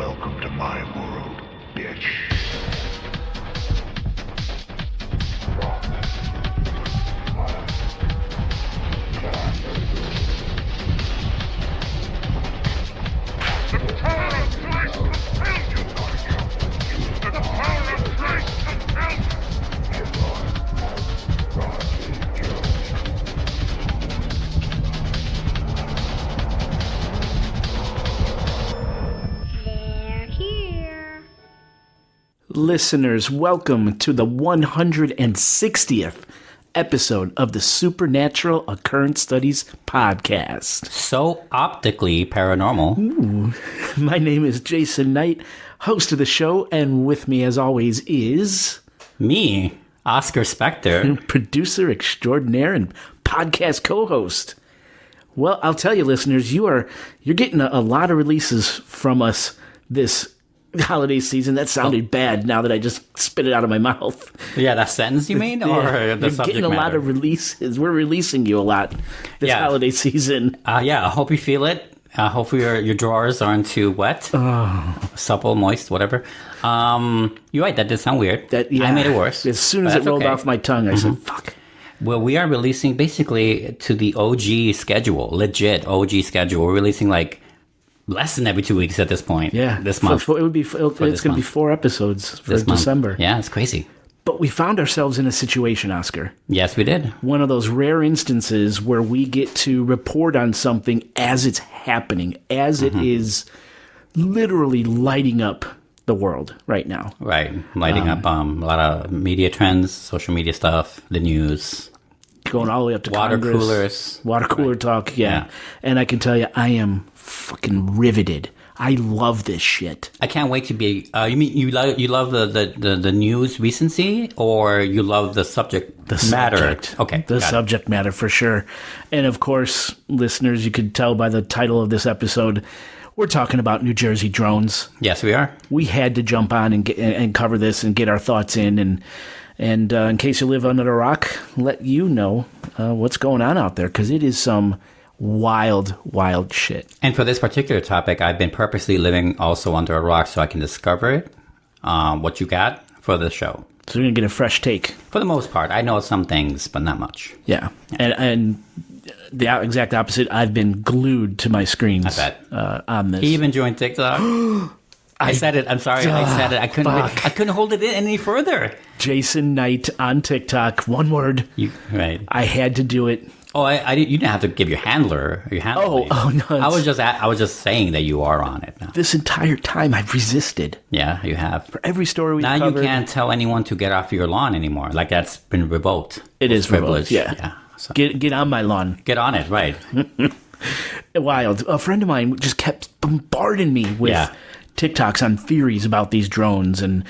Welcome to my world, bitch. The power of Christ compels you! The power of Christ compels you! Listeners, welcome to the 160th episode of the Supernatural Occurrence Studies podcast. So optically paranormal. Ooh. My name is Jason Knight, host of the show, and with me as always is... Me, Oscar Spector. Producer extraordinaire and podcast co-host. Well, I'll tell you, listeners, you're getting a lot of releases from us this holiday season. That sounded bad now that I just spit it out of my mouth. Yeah, that sentence you mean? Or yeah, the subject getting a lot of releases. We're releasing you a lot this holiday season. Yeah, I hope you feel it. Hopefully your drawers aren't too wet. Supple, moist, whatever. You're right, that did sound weird. I made it worse. As soon as it rolled off my tongue, I said, fuck. Well, we are releasing basically to the OG schedule, legit OG schedule. We're releasing like less than every 2 weeks at this point. Yeah. This month. It's going to be 4 episodes for December. Yeah, it's crazy. But we found ourselves in a situation, Oscar. Yes, we did. One of those rare instances where we get to report on something as it's happening, as it is literally lighting up the world right now. Right. Lighting up a lot of media trends, social media stuff, the news. Going all the way up to water Congress, coolers. Water cooler talk, yeah. And I can tell you, I am fucking riveted. I love this shit. I can't wait to be. You mean you love the news recency, or you love the subject matter? Subject. Okay, the subject matter for sure. And of course, listeners, you could tell by the title of this episode, we're talking about New Jersey drones. Yes, we are. We had to jump on and cover this and get our thoughts in, and in case you live under a rock, let you know what's going on out there, because it is some wild shit. And for this particular topic, I've been purposely living also under a rock so I can discover it, what you got for the show. So you're going to get a fresh take. For the most part. I know some things, but not much. Yeah. And the exact opposite, I've been glued to my screens. I bet. On this. He even joined TikTok. I said it. I'm sorry. I said it. I couldn't hold it in any further. Jason Knight on TikTok. One word. Right. I had to do it. Oh, you didn't have to give your handler. Oh no! I was just saying that you are on it now. This entire time I've resisted. Yeah, you have. For every story we've covered. Now you can't tell anyone to get off your lawn anymore. Like, that's been revoked. It is privilege. Yeah. So. Get on my lawn. Get on it, right? Wild. A friend of mine just kept bombarding me with TikToks on theories about these drones, and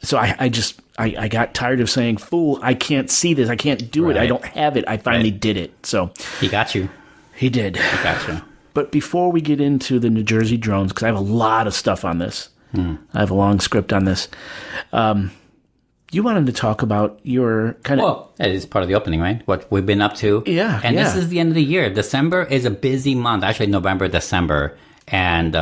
so I got tired of saying, fool, I can't see this, I can't do it, I don't have it. I finally did it. So he got you. He did. He got you. But before we get into the New Jersey drones, because I have a lot of stuff on this, I have a long script on this, you wanted to talk about your kind of... Well, that is part of the opening, right? What we've been up to. Yeah. And this is the end of the year. December is a busy month. Actually, November, December, and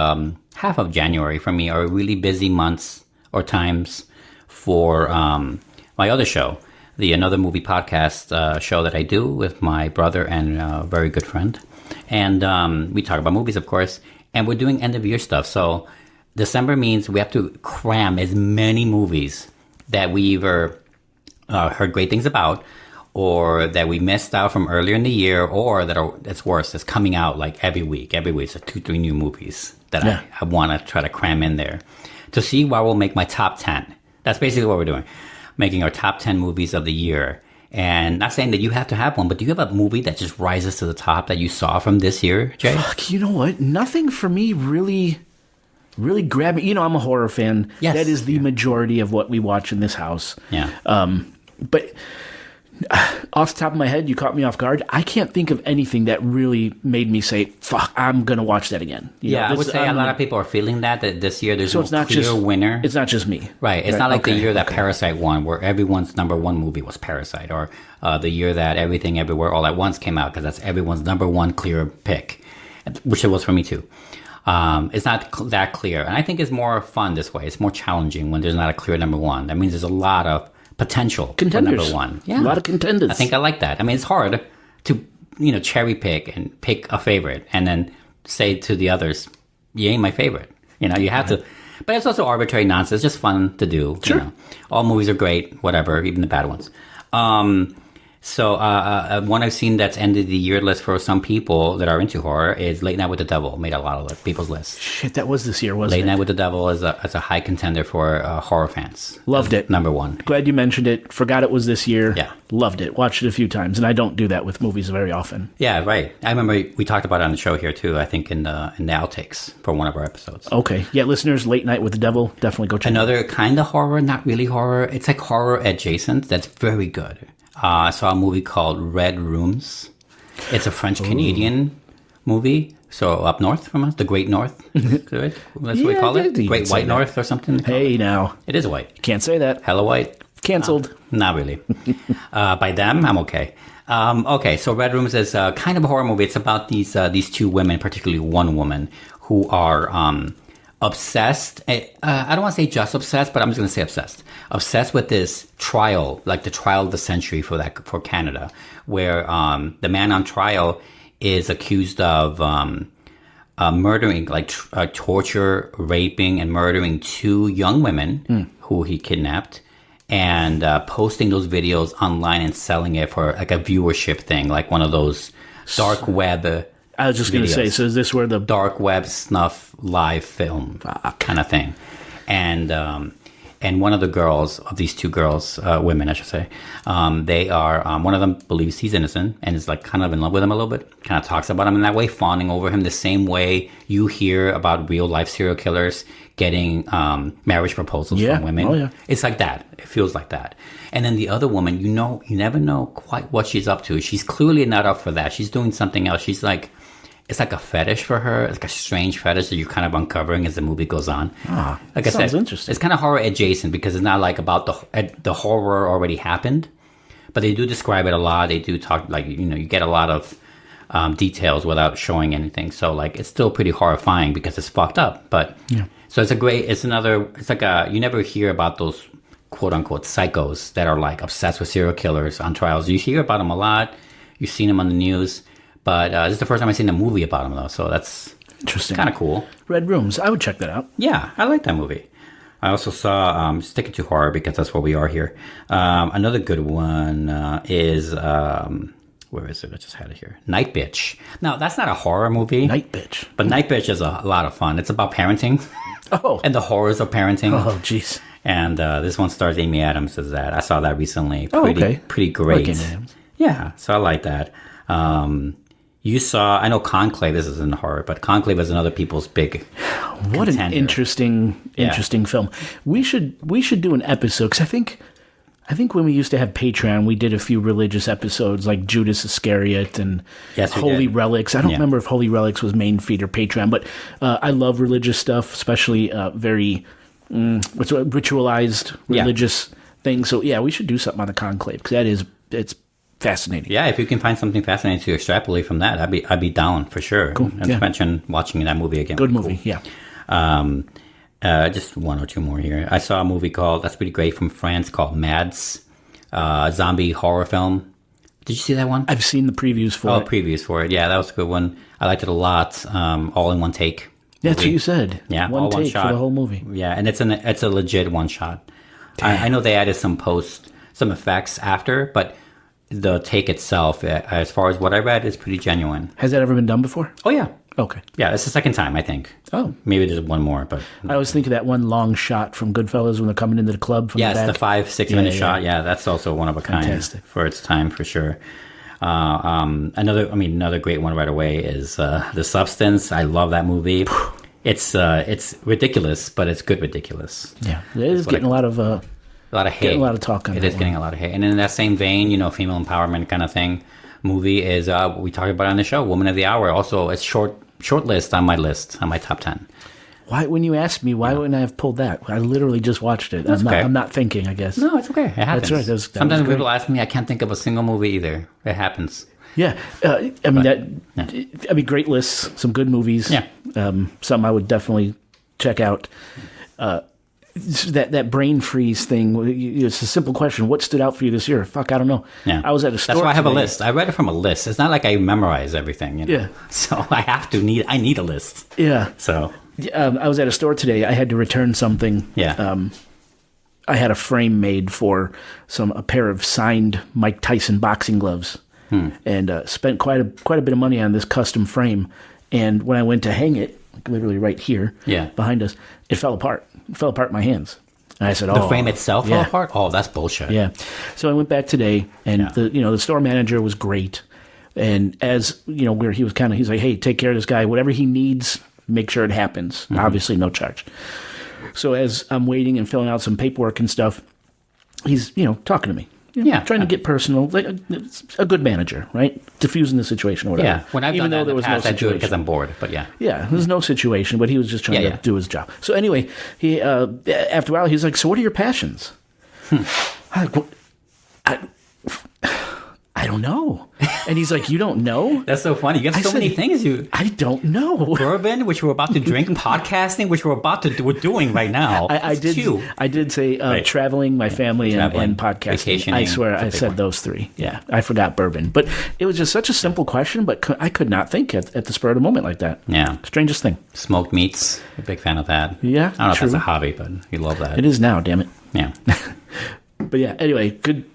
half of January for me are really busy months or times for my other show, the Another Movie podcast show that I do with my brother and a very good friend. And we talk about movies, of course, and we're doing end-of-year stuff. So December means we have to cram as many movies that we either heard great things about, or that we missed out from earlier in the year, or that's worse, that's coming out like every week. Every week, so 2-3 new movies that I want to try to cram in there to see what will make my top 10. That's basically what we're doing, making our top 10 movies of the year. And not saying that you have to have one, but do you have a movie that just rises to the top that you saw from this year, Jay? Fuck, you know what? Nothing for me really grabbed me. You know, I'm a horror fan. Yes. That is the majority of what we watch in this house. Yeah. But off the top of my head, you caught me off guard. I can't think of anything that really made me say, fuck, I'm going to watch that again. I would say a lot of people are feeling that this year there's no clear winner. It's not just me. Right. It's not like the year that Parasite won, where everyone's number one movie was Parasite, or the year that Everything Everywhere All at Once came out, because that's everyone's number one clear pick, which it was for me too. It's not that clear. And I think it's more fun this way. It's more challenging when there's not a clear number one. That means there's a lot of potential contenders. For number one. Yeah. A lot of contenders. I think I like that. I mean, it's hard to, cherry pick and pick a favorite and then say to the others, you ain't my favorite. You have to. But it's also arbitrary nonsense. It's just fun to do. Sure. All movies are great, whatever, even the bad ones. So one I've seen that's ended the year list for some people that are into horror is Late Night with the Devil. Made a lot of people's lists. Shit, that was this year, wasn't it? Late Night with the Devil is a high contender for horror fans. Loved it. Number one. Glad you mentioned it. Forgot it was this year. Yeah. Loved it. Watched it a few times, and I don't do that with movies very often. Yeah, right. I remember we talked about it on the show here too. I think in the outtakes for one of our episodes. Okay. Yeah, listeners, Late Night with the Devil, definitely go check it out. Another kind of horror, not really horror. It's like horror adjacent. That's very good. I saw a movie called Red Rooms. It's a French-Canadian movie. So up north from us, the Great North. That's what we call it? Great White North or something? Hey, now. It is white. Can't say that. Hella white. Canceled. Not really. By them, I'm okay. Okay, so Red Rooms is kind of a horror movie. It's about these two women, particularly one woman, who are obsessed. I don't want to say just obsessed, but I'm just going to say obsessed. Obsessed with this trial, like the trial of the century for Canada, where the man on trial is accused of murdering, torture, raping, and murdering two young women who he kidnapped, and posting those videos online and selling it for like a viewership thing, like one of those dark web. I was just going to say, so is this where the dark web snuff live film kind of thing? And one of the girls, of these two girls, women, I should say, they are, one of them believes he's innocent and is like kind of in love with him a little bit, kind of talks about him in that way, fawning over him the same way you hear about real life serial killers getting marriage proposals from women. Oh, yeah. It's like that. It feels like that. And then the other woman, you never know quite what she's up to. She's clearly not up for that. She's doing something else. She's like, it's like a fetish for her. It's like a strange fetish that you're kind of uncovering as the movie goes on. Like I said, interesting. It's kind of horror adjacent because it's not like about the horror already happened, but they do describe it a lot. They do talk you get a lot of details without showing anything. So like it's still pretty horrifying because it's fucked up. But so it's you never hear about those quote unquote psychos that are like obsessed with serial killers on trials. You hear about them a lot. You've seen them on the news. But this is the first time I've seen a movie about them, though, so that's interesting. Kind of cool. Red Rooms. I would check that out. Yeah, I like that movie. I also saw, sticking to horror because that's what we are here. Another good one is, where is it? I just had it here. Night Bitch. Now, that's not a horror movie. Night Bitch. But Night Bitch is a lot of fun. It's about parenting. Oh. And the horrors of parenting. Oh, jeez. And this one stars Amy Adams as that. I saw that recently. Pretty great. Like Amy Adams. Yeah, so I like that. You saw, I know Conclave, this isn't horror, but Conclave is another people's big What contender. an interesting film. We should do an episode, because I think when we used to have Patreon, we did a few religious episodes like Judas Iscariot and Holy Relics. I don't remember if Holy Relics was main feed or Patreon, but I love religious stuff, especially very ritualized religious things. So yeah, we should do something on the Conclave, because it's fascinating. Yeah, if you can find something fascinating to extrapolate from that, I'd be down for sure. Cool. Not to mention watching that movie again. Good movie, cool. Yeah. Just one or two more here. I saw a movie that's pretty great from France called Mads, zombie horror film. Did you see that one? I've seen the previews for it. Previews for it. Yeah, that was a good one. I liked it a lot. All in one take. That's what you said. Yeah, one take shot for the whole movie. Yeah, and it's a legit one shot. I know they added some effects after, but the take itself, as far as what I read, is pretty genuine. Has that ever been done before? Oh, yeah. Okay. Yeah, it's the second time, I think. Oh. Maybe there's one more, but... I always think of that one long shot from Goodfellas when they're coming into the club from the back. Yes, the 5-6 minute shot. Yeah, that's also one of a kind for its time, for sure. Another great one right away is The Substance. I love that movie. It's ridiculous, but it's good ridiculous. Yeah, it is getting a lot of hate. Getting a lot of talk on it. It is getting a lot of hate. And in that same vein, female empowerment kind of thing, movie is we talked about on the show, Woman of the Hour. Also, it's short list on my top 10. Why, when you asked me, why wouldn't I have pulled that? I literally just watched it. I'm not thinking, I guess. No, it's okay. It happens. That's right. Sometimes people ask me, I can't think of a single movie either. It happens. Yeah, great lists, some good movies. Yeah. Some I would definitely check out. That brain freeze thing. It's a simple question. What stood out for you this year? Fuck, I don't know. Yeah. I was at a store. That's why I have a today. list. I read it from a list. It's not like I memorize everything. Yeah. So I need a list. Yeah. So I was at a store today. I had to return something. Yeah. I had a frame made for a pair of signed Mike Tyson boxing gloves, and spent quite a bit of money on this custom frame. And when I went to hang it, literally right here, behind us, it fell apart. It fell apart in my hands. And I said, the frame itself fell apart? Oh, that's bullshit. Yeah. So I went back today, and the store manager was great. And as where he's like, hey, take care of this guy. Whatever he needs, make sure it happens. Mm-hmm. Obviously, no charge. So as I'm waiting and filling out some paperwork and stuff, he's talking to me. Trying to get personal, like a good manager, right? Diffusing the situation or whatever. Yeah, when I've done that in the past, I do it because I'm bored, but yeah. Yeah, there's no situation, but he was just trying to do his job. So anyway, he after a while, he's like, so what are your passions? I don't know. And he's like, you don't know? That's so funny. You have so many things. I don't know. Bourbon, which we're about to drink, podcasting, which we're doing right now. I did say traveling, my family, and podcasting. I swear I said those three. Yeah, I forgot bourbon. But it was just such a simple question, but I could not think at the spur of the moment like that. Yeah. Strangest thing. Smoked meats. A big fan of that. Yeah, I don't know if that's a hobby, but we love that. It is now, damn it. Yeah. But yeah, anyway, good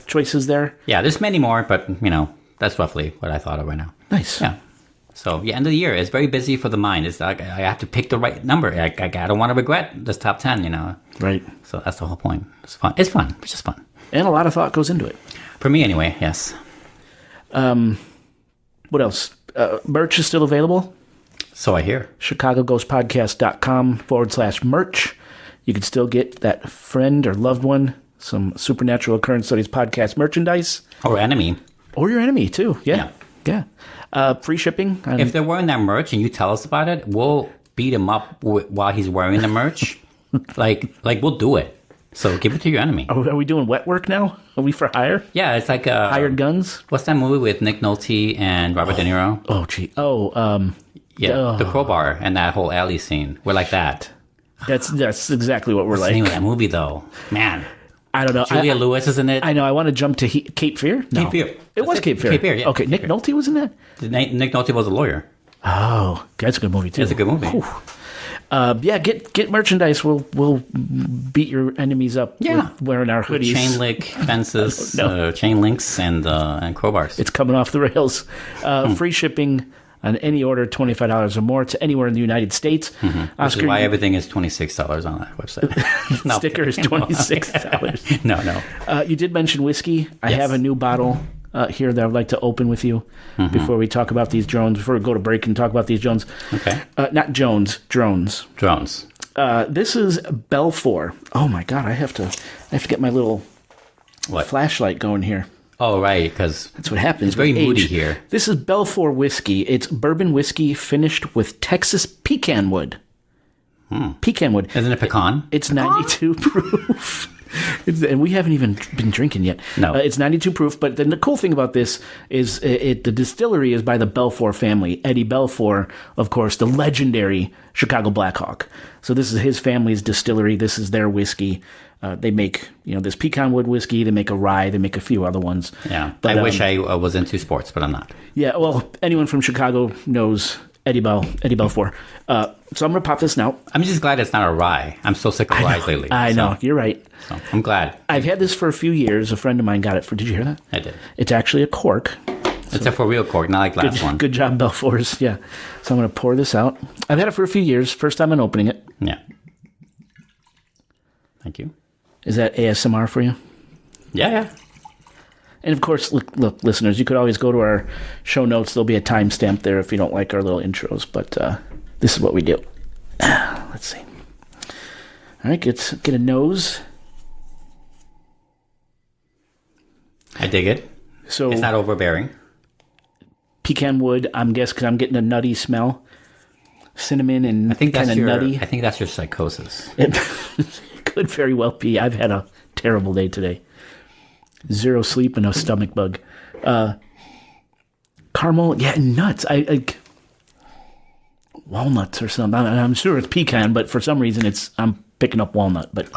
choices there. Yeah, there's many more, but that's roughly what I thought of right now. Nice. Yeah. So end of the year. It's very busy for the mind. It's like I have to pick the right number. I don't want to regret this top 10. Right. So that's the whole point. It's fun. It's fun. It's just fun. And a lot of thought goes into it. For me, anyway. Yes. What else? Merch is still available. So I hear. ChicagoGhostPodcast.com/merch. You can still get that friend or loved one some Supernatural Occurrence Studies podcast merchandise. Or enemy. Or your enemy, too. Yeah. Free shipping. If they're wearing that merch and you tell us about it, we'll beat him up while he's wearing the merch. like we'll do it. So give it to your enemy. Are we doing wet work now? Are we for hire? Yeah, it's like hired guns. What's that movie with Nick Nolte and Robert De Niro? Oh, gee. The crowbar and that whole alley scene. We're like that. That's exactly what we're like. What's the name of that movie, though? Man. I don't know. Julia Lewis is in it. I know. I want to jump to Cape Fear. No. Cape Fear. It was Cape Fear. Cape Fear, yeah. Okay, Nick Nolte was in that? Nick Nolte was a lawyer. Oh, that's a good movie, too. It's a good movie. Get merchandise. We'll beat your enemies up with wearing our hoodies. Chain link fences, chain links, and crowbars. It's coming off the rails. Free shipping on any order, $25 or more to anywhere in the United States. Mm-hmm. Which is why everything is $26 on that website. Sticker is $26. No. You did mention whiskey. I have a new bottle here that I would like to open with you before we talk about these drones, before we go to break and talk about these drones. Okay. Not Jones, drones. Drones. This is Belfour. Oh my God, I have to get my little flashlight going here. Oh, right, because that's what happens. It's very moody here. This is Belfour whiskey. It's bourbon whiskey finished with Texas pecan wood. Pecan wood. Isn't it pecan? It's 92 proof. And we haven't even been drinking yet. No. It's 92 proof, but then the cool thing about this is the distillery is by the Belfour family. Eddie Belfour, of course, the legendary Chicago Blackhawk. So this is his family's distillery. This is their whiskey. They make, this pecan wood whiskey. They make a rye. They make a few other ones. Yeah, but, I wish I was into sports, but I'm not. Yeah, well, anyone from Chicago knows Eddie Belfour. So I'm going to pop this now. I'm just glad it's not a rye. I'm so sick of ryes lately. I know. You're right. So I'm glad. I've had this for a few years. A friend of mine got it for, did you hear that? I did. It's actually a cork. It's a for real cork, not like last one. Good job, Belfours. Yeah. So I'm going to pour this out. I've had it for a few years. First time I'm opening it. Yeah. Thank you. Is that ASMR for you? Yeah. And of course, look, listeners, you could always go to our show notes. There'll be a timestamp there if you don't like our little intros. But this is what we do. Let's see. All right, get a nose. I dig it. So it's not overbearing. Pecan wood, I'm guessing, because I'm getting a nutty smell. Cinnamon and kind of nutty. I think that's your psychosis. It could very well be. I've had a terrible day today. Zero sleep and a stomach bug. caramel, yeah, nuts. I like walnuts or something. I'm sure it's pecan, but for some reason I'm picking up walnut. But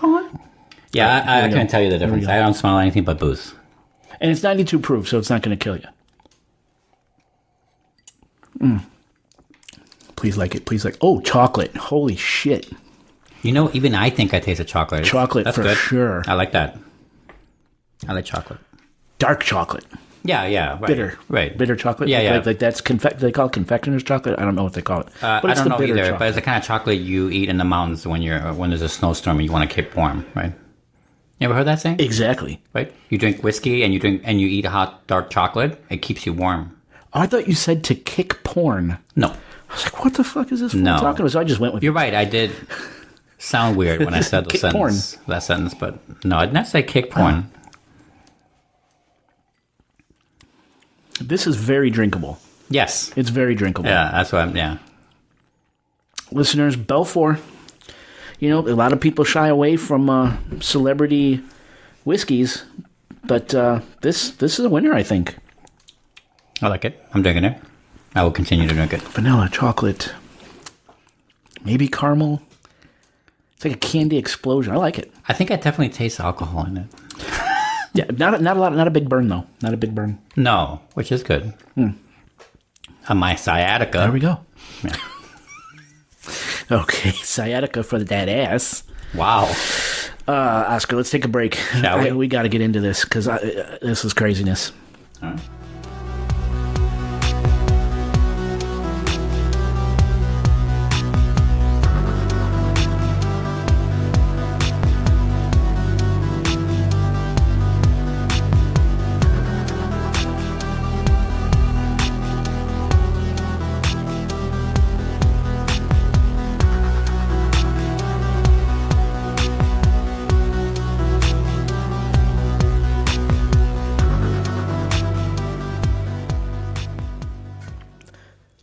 yeah, I can't tell you the difference. I don't smell anything but booze. And it's 92 proof, so it's not going to kill you. Please like it. Please like. Oh, chocolate! Holy shit! You know, even I think I tasted chocolate. Chocolate That's for good. sure. I like that. I like chocolate. Dark chocolate. Yeah, right. Bitter. Right. Bitter chocolate. Yeah. Like that's they call it confectioner's chocolate. I don't know what they call it. But I don't know either. Chocolate. But it's the kind of chocolate you eat in the mountains when there's a snowstorm and you want to keep warm, right? You ever heard that saying? Exactly. Right. You drink whiskey and you eat hot dark chocolate. It keeps you warm. Oh, I thought you said to kick porn. No. I was like, what the fuck is this fool talking about? So I just went with You're right. I did sound weird when I said that sentence, but no, I didn't say kick porn. This is very drinkable. Yes. It's very drinkable. Yeah, that's what Listeners, Belfour, a lot of people shy away from celebrity whiskeys, but this is a winner, I think. I like it. I'm drinking it. I will continue to drink it. Vanilla, chocolate, maybe caramel. It's like a candy explosion. I like it. I think I definitely taste alcohol in it. Yeah, not a lot. Not a big burn though. Not a big burn. No, which is good. My sciatica. There we go. Yeah. Okay, sciatica for that ass. Wow. Oscar, let's take a break. Shall we? We got to get into this because this is craziness. All right.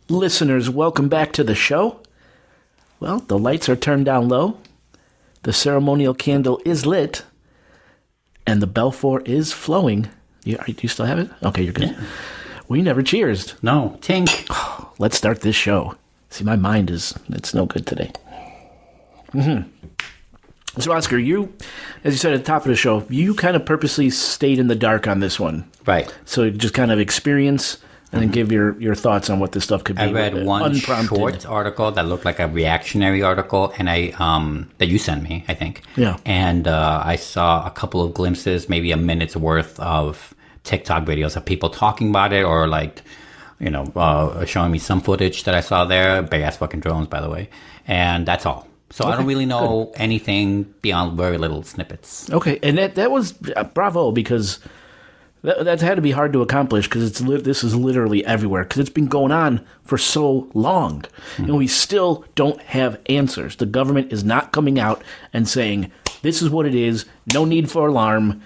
Listeners, welcome back to the show. Well, the lights are turned down low, the ceremonial candle is lit, and the Belfour is flowing. Do you still have it? Okay, you're good. Yeah. We never cheersed. No. Tink. Let's start this show. See, my mind it's no good today. So, Oscar, you, as you said at the top of the show, you kind of purposely stayed in the dark on this one. Right. So just kind of experience and then give your thoughts on what this stuff could be. I read one unprompted short article that looked like a reactionary article, and that you sent me, I think. Yeah. And I saw a couple of glimpses, maybe a minute's worth of TikTok videos of people talking about it, or showing me some footage that I saw there. Big ass fucking drones, by the way. And that's all. So I don't really know anything beyond very little snippets. Okay, and that was bravo, because that had to be hard to accomplish, because this is literally everywhere, because it's been going on for so long, and we still don't have answers. The government is not coming out and saying, this is what it is, no need for alarm,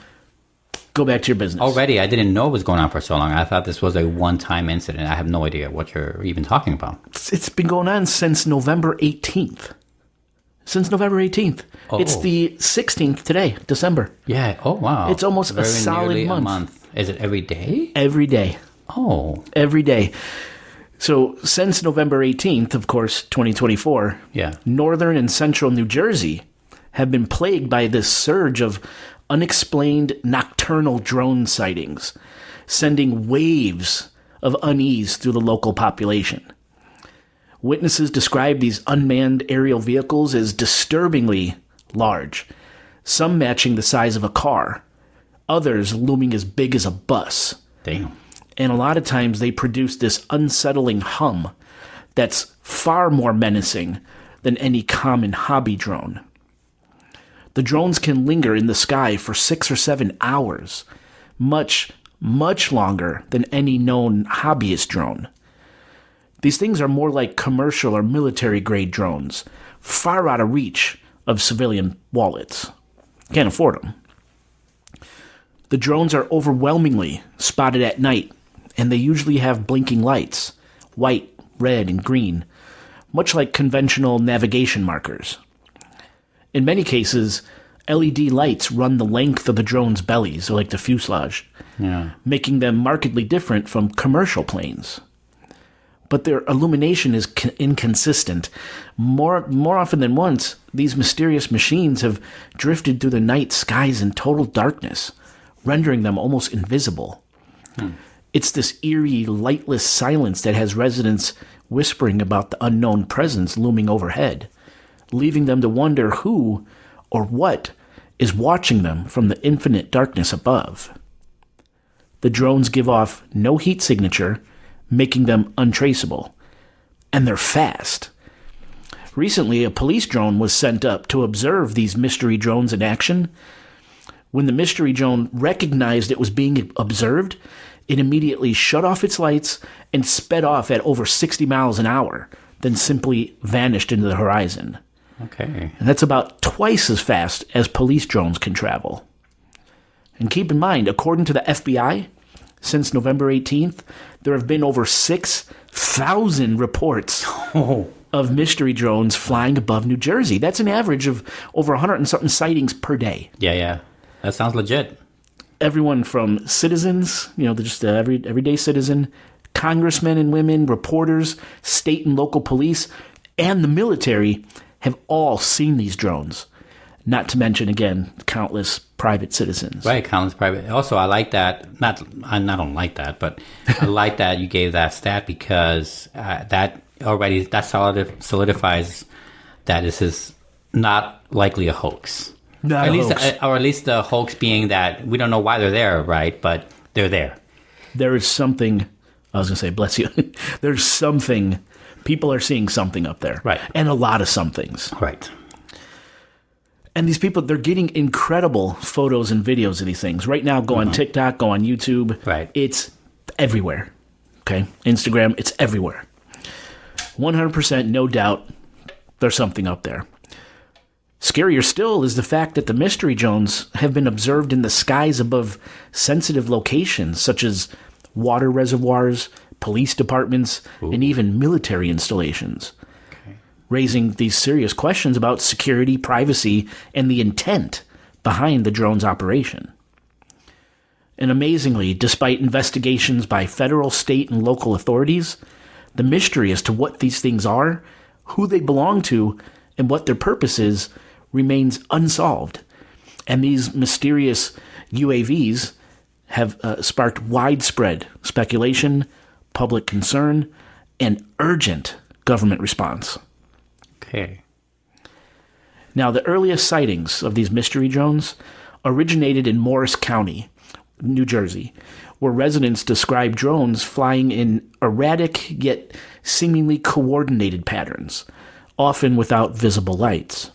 go back to your business. Already, I didn't know it was going on for so long. I thought this was a one-time incident. I have no idea what you're even talking about. It's been going on since November 18th. Since November 18th. Oh. It's the 16th today, December. Yeah. Oh, wow. It's almost a solid month. Is it every day? Every day. Oh. Every day. So since November 18th, of course, 2024, northern and central New Jersey have been plagued by this surge of unexplained nocturnal drone sightings, sending waves of unease through the local population. Witnesses describe these unmanned aerial vehicles as disturbingly large, some matching the size of a car, others looming as big as a bus. Damn. And a lot of times they produce this unsettling hum that's far more menacing than any common hobby drone. The drones can linger in the sky for 6 or 7 hours, much, much longer than any known hobbyist drone. These things are more like commercial or military-grade drones, far out of reach of civilian wallets. Can't afford them. The drones are overwhelmingly spotted at night, and they usually have blinking lights, white, red, and green, much like conventional navigation markers. In many cases, LED lights run the length of the drone's bellies, like the fuselage, making them markedly different from commercial planes. But their illumination is inconsistent. More often than once, these mysterious machines have drifted through the night skies in total darkness, rendering them almost invisible. It's this eerie, lightless silence that has residents whispering about the unknown presence looming overhead, leaving them to wonder who or what is watching them from the infinite darkness above. The drones give off no heat signature, making them untraceable. And they're fast. Recently, a police drone was sent up to observe these mystery drones in action. When the mystery drone recognized it was being observed, it immediately shut off its lights and sped off at over 60 miles an hour, then simply vanished into the horizon. Okay. And that's about twice as fast as police drones can travel. And keep in mind, according to the FBI, since November 18th, there have been over 6,000 reports of mystery drones flying above New Jersey. That's an average of over 100 and something sightings per day. Yeah. That sounds legit. Everyone from citizens, just the everyday citizen, congressmen and women, reporters, state and local police, and the military have all seen these drones. Not to mention, again, countless private citizens. Right, countless private. Also, I like that. I don't like that, but I like that you gave that stat because that solidifies that this is not likely a hoax. Not a hoax. Or at least the hoax being that we don't know why they're there, right? But they're there. There is something. I was going to say, bless you. There's something. People are seeing something up there. Right. And a lot of somethings. Right. And these people, they're getting incredible photos and videos of these things. Right now, go on TikTok, go on YouTube. Right. It's everywhere. Okay? Instagram, it's everywhere. 100%, no doubt, there's something up there. Scarier still is the fact that the mystery drones have been observed in the skies above sensitive locations, such as water reservoirs, police departments, and even military installations. Raising these serious questions about security, privacy, and the intent behind the drone's operation. And amazingly, despite investigations by federal, state, and local authorities, the mystery as to what these things are, who they belong to, and what their purpose is remains unsolved. And these mysterious UAVs have sparked widespread speculation, public concern, and urgent government response. Okay. Now, the earliest sightings of these mystery drones originated in Morris County, New Jersey, where residents described drones flying in erratic yet seemingly coordinated patterns, often without visible lights.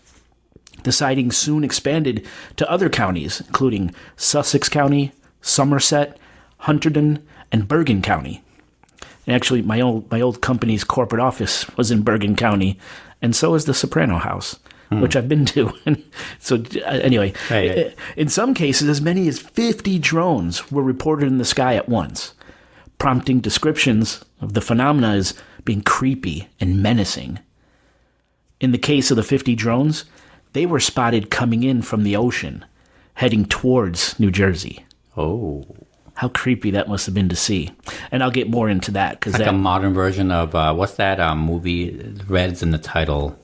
The sightings soon expanded to other counties, including Sussex County, Somerset, Hunterdon, and Bergen County. And actually, my old company's corporate office was in Bergen County, and so is the Soprano House, which I've been to. So anyway, Right. In some cases, as many as 50 drones were reported in the sky at once, prompting descriptions of the phenomena as being creepy and menacing. In the case of the 50 drones, they were spotted coming in from the ocean, heading towards New Jersey. Oh. How creepy that must have been to see. And I'll get more into that. Like a modern version of, what's that movie? Red's in the title.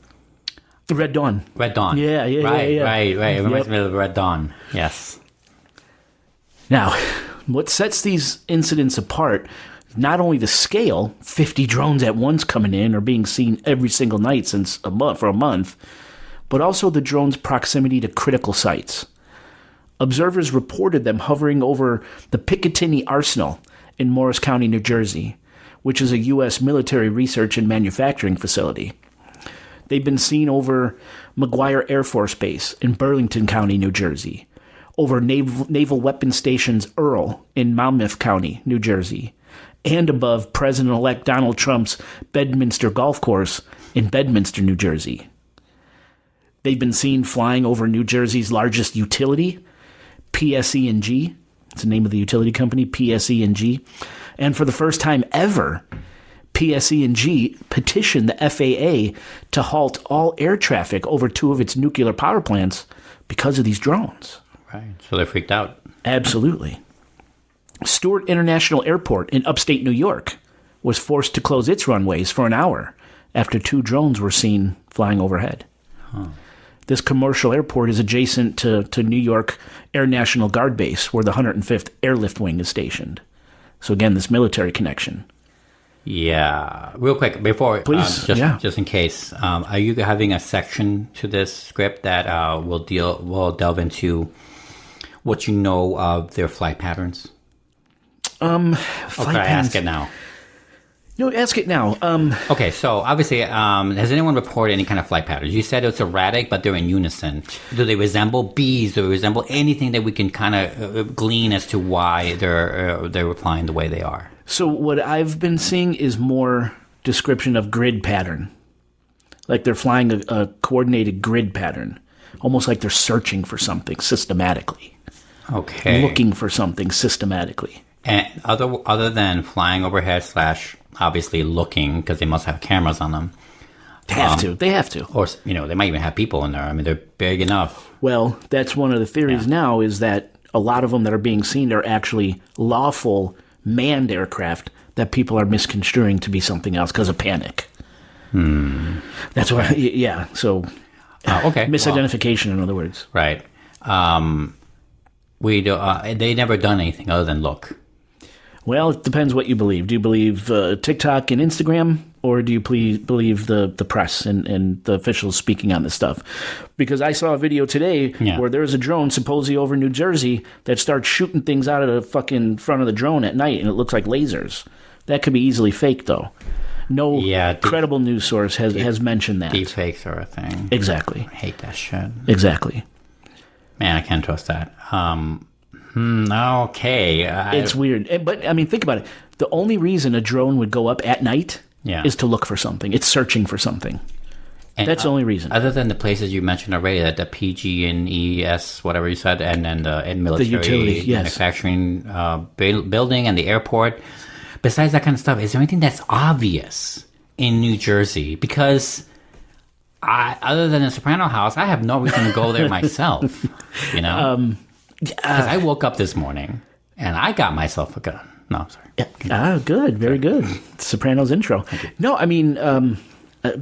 Red Dawn. Red Dawn. Yeah. Right. It reminds Yep. me of Red Dawn. Yes. Now, what sets these incidents apart, not only the scale, 50 drones at once coming in or being seen every single night for a month, but also the drones' proximity to critical sites. Observers reported them hovering over the Picatinny Arsenal in Morris County, New Jersey, which is a U.S. military research and manufacturing facility. They've been seen over McGuire Air Force Base in Burlington County, New Jersey, over Naval Weapons Stations Earl in Monmouth County, New Jersey, and above President-elect Donald Trump's Bedminster Golf Course in Bedminster, New Jersey. They've been seen flying over New Jersey's largest utility, PSE&G. It's the name of the utility company, PSE&G. And for the first time ever, PSE&G petitioned the FAA to halt all air traffic over 2 of its nuclear power plants because of these drones. Right. So they're freaked out. Absolutely. Stewart International Airport in upstate New York was forced to close its runways for an hour after 2 drones were seen flying overhead. Huh. This commercial airport is adjacent to New York Air National Guard Base, where the 105th Airlift Wing is stationed. So again, this military connection. Yeah. Real quick, before, please, just in case, are you having a section to this script that will delve into what you know of their flight patterns? Flight patterns. Ask it now. No, ask it now. Okay, so obviously, has anyone reported any kind of flight patterns? You said it's erratic, but they're in unison. Do they resemble bees? Do they resemble anything that we can kind of glean as to why they're flying the way they are? So what I've been seeing is more description of grid pattern. Like they're flying a coordinated grid pattern. Almost like they're searching for something systematically. Okay. Looking for something systematically. And other than flying overhead / obviously looking, because they must have cameras on them. They have to. Or, they might even have people in there. I mean, they're big enough. Well, that's one of the theories now, is that a lot of them that are being seen are actually lawful manned aircraft that people are misconstruing to be something else because of panic. That's why, yeah. So, okay. Misidentification, in other words. Right. They never done anything other than look. Well, it depends what you believe. Do you believe TikTok and Instagram, or do you believe the press and the officials speaking on this stuff? Because I saw a video today where there's a drone supposedly over New Jersey that starts shooting things out of the fucking front of the drone at night, and it looks like lasers. That could be easily fake, though. No credible news source has mentioned that. Deepfakes are a thing. Exactly. I hate that shit. Exactly. Man, I can't trust that. Okay. It's weird. But, I mean, think about it. The only reason a drone would go up at night is to look for something. It's searching for something. And that's the only reason. Other than the places you mentioned already, the PG&ES, whatever you said, and then the military, the utility, manufacturing building and the airport. Besides that kind of stuff, is there anything that's obvious in New Jersey? Because other than the Soprano house, I have no reason to go there myself. Because I woke up this morning and I got myself a gun. No, I'm sorry. Yeah. Good. Very good. Sopranos intro. No, I mean,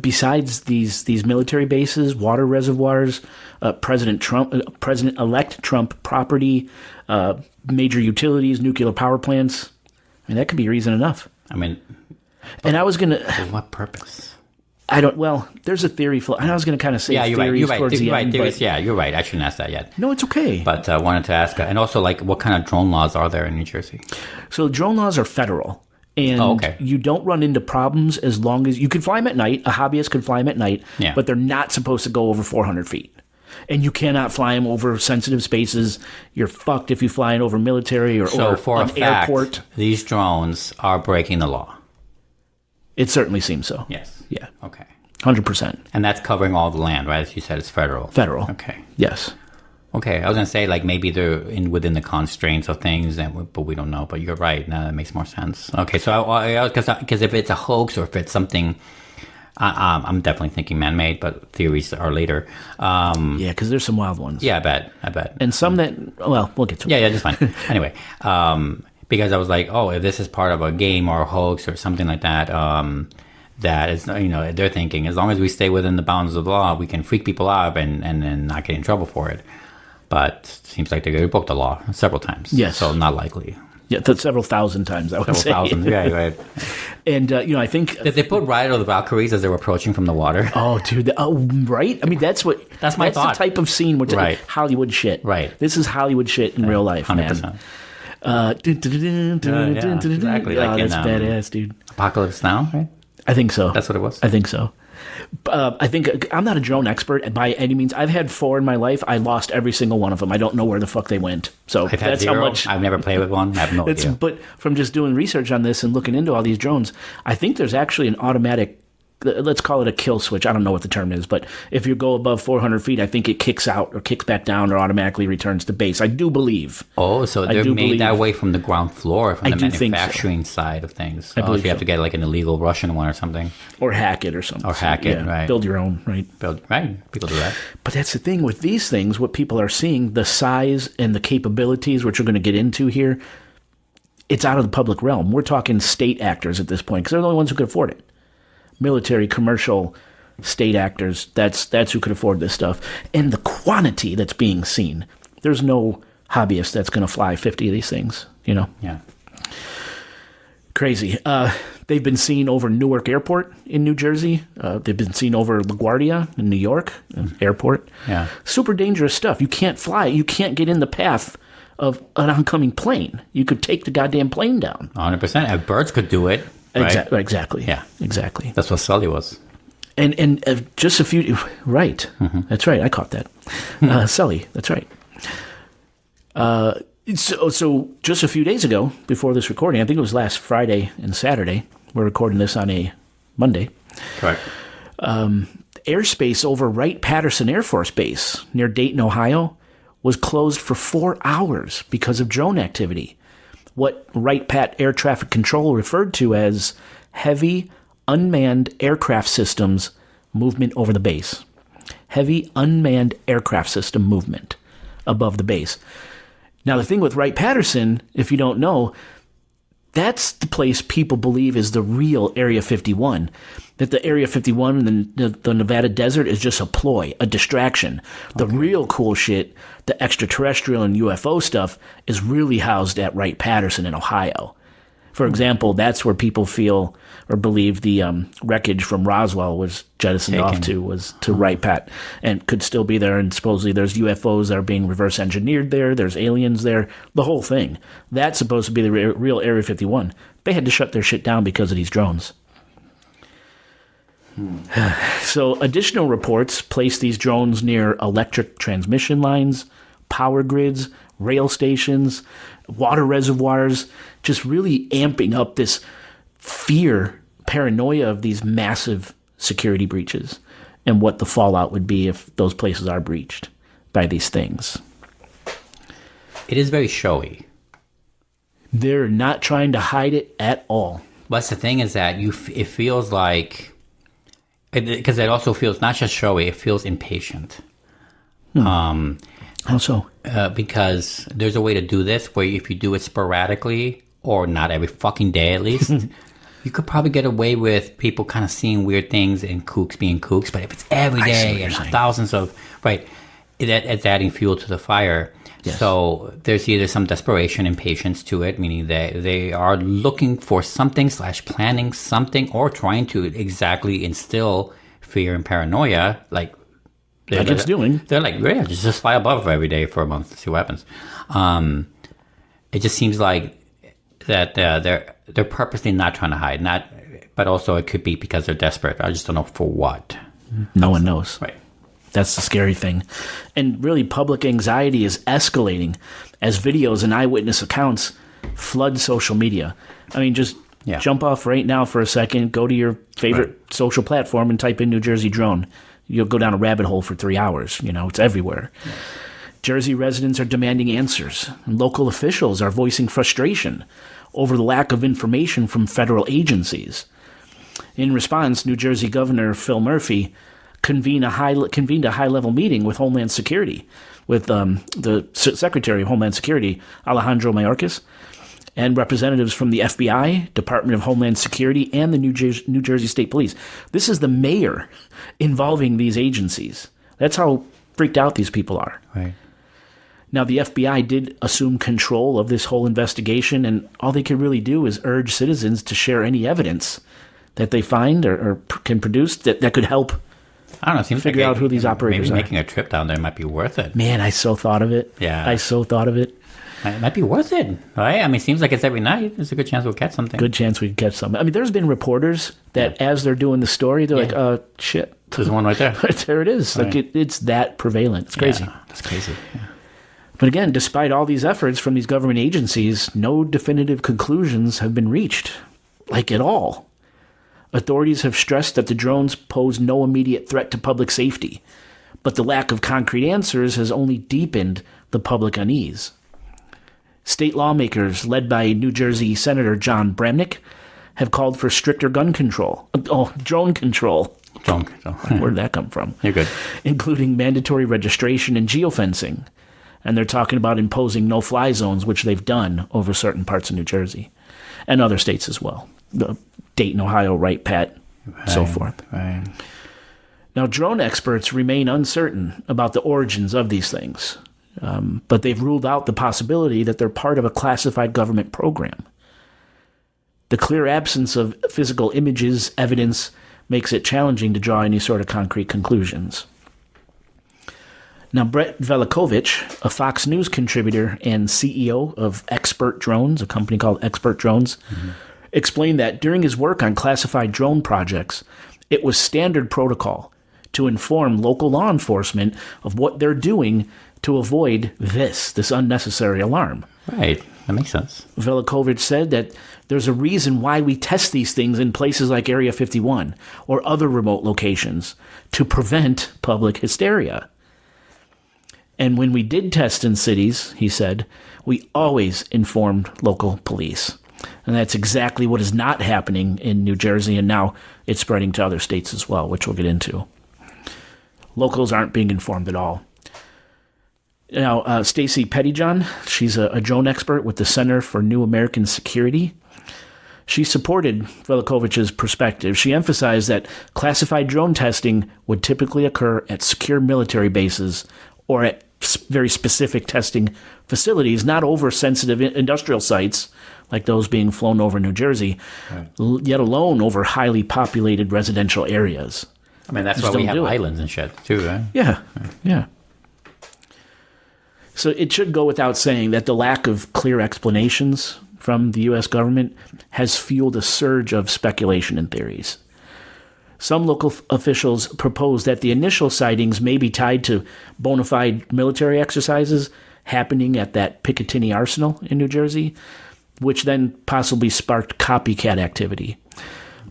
besides these military bases, water reservoirs, President-elect Trump property, major utilities, nuclear power plants, I mean, that could be reason enough. I mean, and I was going to... For what purpose? There's a theory. And I was going to kind of say you're theories right. towards the end. You're right. I shouldn't ask that yet. No, it's okay. But I wanted to ask, and also, what kind of drone laws are there in New Jersey? So drone laws are federal. And you don't run into problems as long as... You can fly them at night. A hobbyist can fly them at night. Yeah. But they're not supposed to go over 400 feet. And you cannot fly them over sensitive spaces. You're fucked if you fly it over military or for an a fact, airport. These drones are breaking the law. It certainly seems so. Yes. Yeah. Okay. 100%. And that's covering all the land, right? As you said, it's federal. Federal. Okay. Yes. Okay. I was going to say, maybe they're within the constraints of things, but we don't know. But you're right. Now that makes more sense. Okay. So, because if it's a hoax or if it's something... I'm definitely thinking man-made, but theories are later. Because there's some wild ones. Yeah, I bet. And some that, we'll get to it. Yeah, that's fine. Anyway, because I was like, if this is part of a game or a hoax or something like that, that is, they're thinking, as long as we stay within the bounds of the law, we can freak people out and not get in trouble for it. But it seems like they broke the law several times. Yes. So not likely. Yeah, that's several thousand times, I would say. Several thousand, yeah, right. And, I think... Did they put Ride of the Valkyries as they were approaching from the water? Oh, dude. Right? I mean, that's thought. That's the type of scene which right. Hollywood shit. Right. This is Hollywood shit in real life, 100%. Man. Exactly. That's badass, dude. Apocalypse Now, right? I think so. That's what it was? I think so. I think I'm not a drone expert by any means. I've had 4 in my life. I lost every single one of them. I don't know where the fuck they went. So I've had 0. I've never played with one. I have no idea. But from just doing research on this and looking into all these drones, I think there's actually an automatic let's call it a kill switch. I don't know what the term is, but if you go above 400 feet, I think it kicks out or kicks back down or automatically returns to base. I do believe. Oh, so they're made that way from the ground floor, from the manufacturing side of things. So you have to get like an illegal Russian one or something. Or hack it or something. Right. Build your own, right? Right. People do that. But that's the thing with these things, what people are seeing, the size and the capabilities, which we're going to get into here, it's out of the public realm. We're talking state actors at this point because they're the only ones who could afford it. Military, commercial, state actors, that's who could afford this stuff. And the quantity that's being seen. There's no hobbyist that's going to fly 50 of these things, Yeah. Crazy. They've been seen over Newark Airport in New Jersey. They've been seen over LaGuardia in New York Airport. Yeah. Super dangerous stuff. You can't fly. You can't get in the path of an oncoming plane. You could take the goddamn plane down. 100%. If birds could do it. Right? Exactly. Yeah. Exactly. That's what Sully was. And just a few... Right. Mm-hmm. That's right. I caught that. Sully. That's right. So just a few days ago, before this recording, I think it was last Friday and Saturday, we're recording this on a Monday. Correct. Airspace over Wright-Patterson Air Force Base near Dayton, Ohio, was closed for 4 hours because of drone activity. What Wright-Pat Air Traffic Control referred to as heavy unmanned aircraft systems movement over the base. Heavy unmanned aircraft system movement above the base. Now, the thing with Wright-Patterson, if you don't know, that's the place people believe is the real Area 51. That the Area 51 and the Nevada desert is just a ploy, a distraction. The real cool shit, the extraterrestrial and UFO stuff, is really housed at Wright-Patterson in Ohio. For example, that's where people feel or believe the wreckage from Roswell was jettisoned off to, was to Wright-Pat, and could still be there. And supposedly there's UFOs that are being reverse engineered there. There's aliens there. The whole thing. That's supposed to be the real Area 51. They had to shut their shit down because of these drones. So additional reports place these drones near electric transmission lines, power grids, rail stations, water reservoirs, just really amping up this fear, paranoia of these massive security breaches and what the fallout would be if those places are breached by these things. It is very showy. They're not trying to hide it at all. But the thing is that it feels like, because it also feels not just showy, it feels impatient. How so? Because there's a way to do this where if you do it sporadically, or not every fucking day at least, you could probably get away with people kind of seeing weird things and kooks being kooks. But if it's every day and thousands of, it's adding fuel to the fire. Yes. So there's either some desperation and patience to it, meaning that they are looking for something / planning something or trying to exactly instill fear and paranoia, like it's doing. They're like, yeah, just fly above every day for a month to see what happens. It just seems like that they're purposely not trying to hide, but also it could be because they're desperate. I just don't know for what. No one knows. Right. That's the scary thing. And really, public anxiety is escalating as videos and eyewitness accounts flood social media. I mean, just jump off right now for a second, go to your favorite social platform and type in New Jersey drone. You'll go down a rabbit hole for 3 hours. It's everywhere. Yeah. Jersey residents are demanding answers, and local officials are voicing frustration over the lack of information from federal agencies. In response, New Jersey Governor Phil Murphy convened a high-level meeting with Homeland Security, with the Secretary of Homeland Security, Alejandro Mayorkas, and representatives from the FBI, Department of Homeland Security, and the New Jersey State Police. This is the mayor involving these agencies. That's how freaked out these people are. Right. Now, the FBI did assume control of this whole investigation, and all they can really do is urge citizens to share any evidence that they find or can produce that could help I don't know, seems figure out who these operators maybe are. Making a trip down there might be worth it. Man, I so thought of it. Yeah. I so thought of it. It might be worth it, right? I mean, it seems like it's every night. There's a good chance we'll catch something. Good chance we can catch something. I mean, there's been reporters that as they're doing the story, they're like, shit. There's one right there. There it is. Right. Like it's that prevalent. It's crazy. Yeah, that's crazy. Yeah. But again, despite all these efforts from these government agencies, no definitive conclusions have been reached, like at all. Authorities have stressed that the drones pose no immediate threat to public safety, but the lack of concrete answers has only deepened the public unease. State lawmakers, led by New Jersey Senator John Bramnick, have called for stricter drone control. Drone control. Where did that come from? You're good. Including mandatory registration and geofencing. And they're talking about imposing no-fly zones, which they've done over certain parts of New Jersey and other states as well. Dayton, Ohio, right, Pat, so forth. Right. Now, drone experts remain uncertain about the origins of these things, but they've ruled out the possibility that they're part of a classified government program. The clear absence of physical images, evidence, makes it challenging to draw any sort of concrete conclusions. Now, Brett Velikovich, a Fox News contributor and CEO of Expert Drones, a company called Expert Drones, explained that during his work on classified drone projects, it was standard protocol to inform local law enforcement of what they're doing to avoid this unnecessary alarm. Right. That makes sense. Velikovich said that there's a reason why we test these things in places like Area 51 or other remote locations to prevent public hysteria. And when we did test in cities, he said, we always informed local police. And that's exactly what is not happening in New Jersey, and now it's spreading to other states as well, which we'll get into. Locals aren't being informed at all. Now, Stacy Pettyjohn, she's a drone expert with the Center for New American Security. She supported Velikovich's perspective. She emphasized that classified drone testing would typically occur at secure military bases or at very specific testing facilities, not over sensitive industrial sites like those being flown over New Jersey, yet alone over highly populated residential areas. I mean, that's why we have islands and shit, too, right? Yeah. So it should go without saying that the lack of clear explanations from the U.S. government has fueled a surge of speculation and theories. Some local officials propose that the initial sightings may be tied to bona fide military exercises happening at that Picatinny Arsenal in New Jersey, which then possibly sparked copycat activity.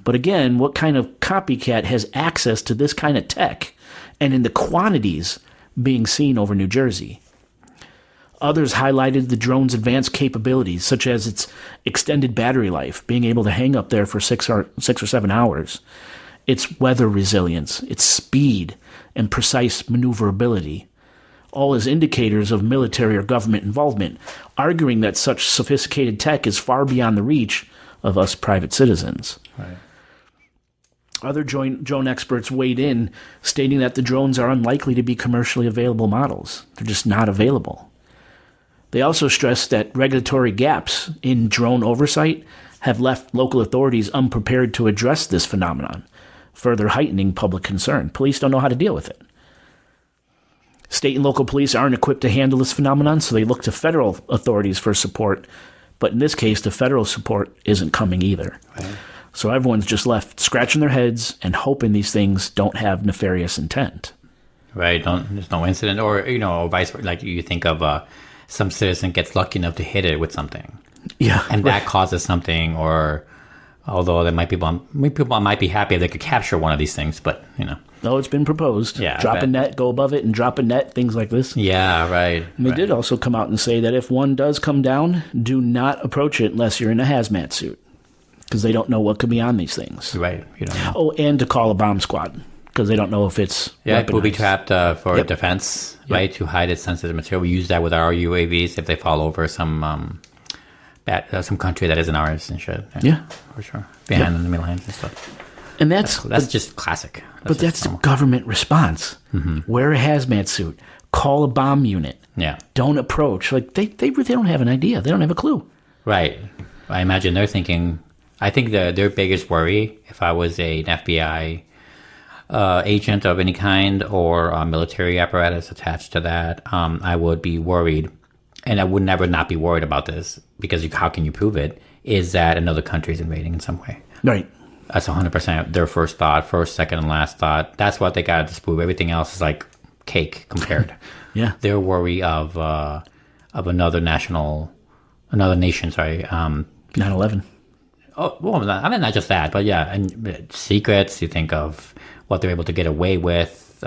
But again, what kind of copycat has access to this kind of tech and in the quantities being seen over New Jersey? Others highlighted the drone's advanced capabilities, such as its extended battery life, being able to hang up there for 6 or 7 hours, its weather resilience, its speed, and precise maneuverability, all as indicators of military or government involvement, arguing that such sophisticated tech is far beyond the reach of us private citizens. Right. Other drone experts weighed in, stating that the drones are unlikely to be commercially available models. They're just not available. They also stressed that regulatory gaps in drone oversight have left local authorities unprepared to address this phenomenon, further heightening public concern. Police don't know how to deal with it. State and local police aren't equipped to handle this phenomenon, so they look to federal authorities for support. But in this case, the federal support isn't coming either. Right. So everyone's just left scratching their heads and hoping these things don't have nefarious intent. Right. There's no incident, or or vice versa. Like you think of some citizen gets lucky enough to hit it with something, and that causes something. Or although people might be happy if they could capture one of these things, but No, it's been proposed. Yeah, drop a net, go above it, and drop a net, things like this. Yeah, right. And they did also come out and say that if one does come down, do not approach it unless you're in a hazmat suit, because they don't know what could be on these things. Right. You don't know. Oh, and to call a bomb squad, because they don't know if it's booby trapped for defense, right? To hide its sensitive material. We use that with our UAVs if they fall over some country that isn't ours and shit. Yeah, for sure. Behind enemy lines and stuff. And that's just classic. That's the government response. Mm-hmm. Wear a hazmat suit. Call a bomb unit. Yeah. Don't approach. Like they don't have an idea. They don't have a clue. Right. I imagine they're thinking. I think their biggest worry, if I was an FBI agent of any kind or a military apparatus attached to that, I would be worried, and I would never not be worried about this, because how can you prove it, is that another country is invading in some way. Right. That's 100% their first thought, first, second, and last thought. That's what they got to disprove. Everything else is like cake compared. Yeah. Their worry of another nation, 9/11. Oh, well, I mean, not just that, but yeah, and secrets. You think of what they're able to get away with.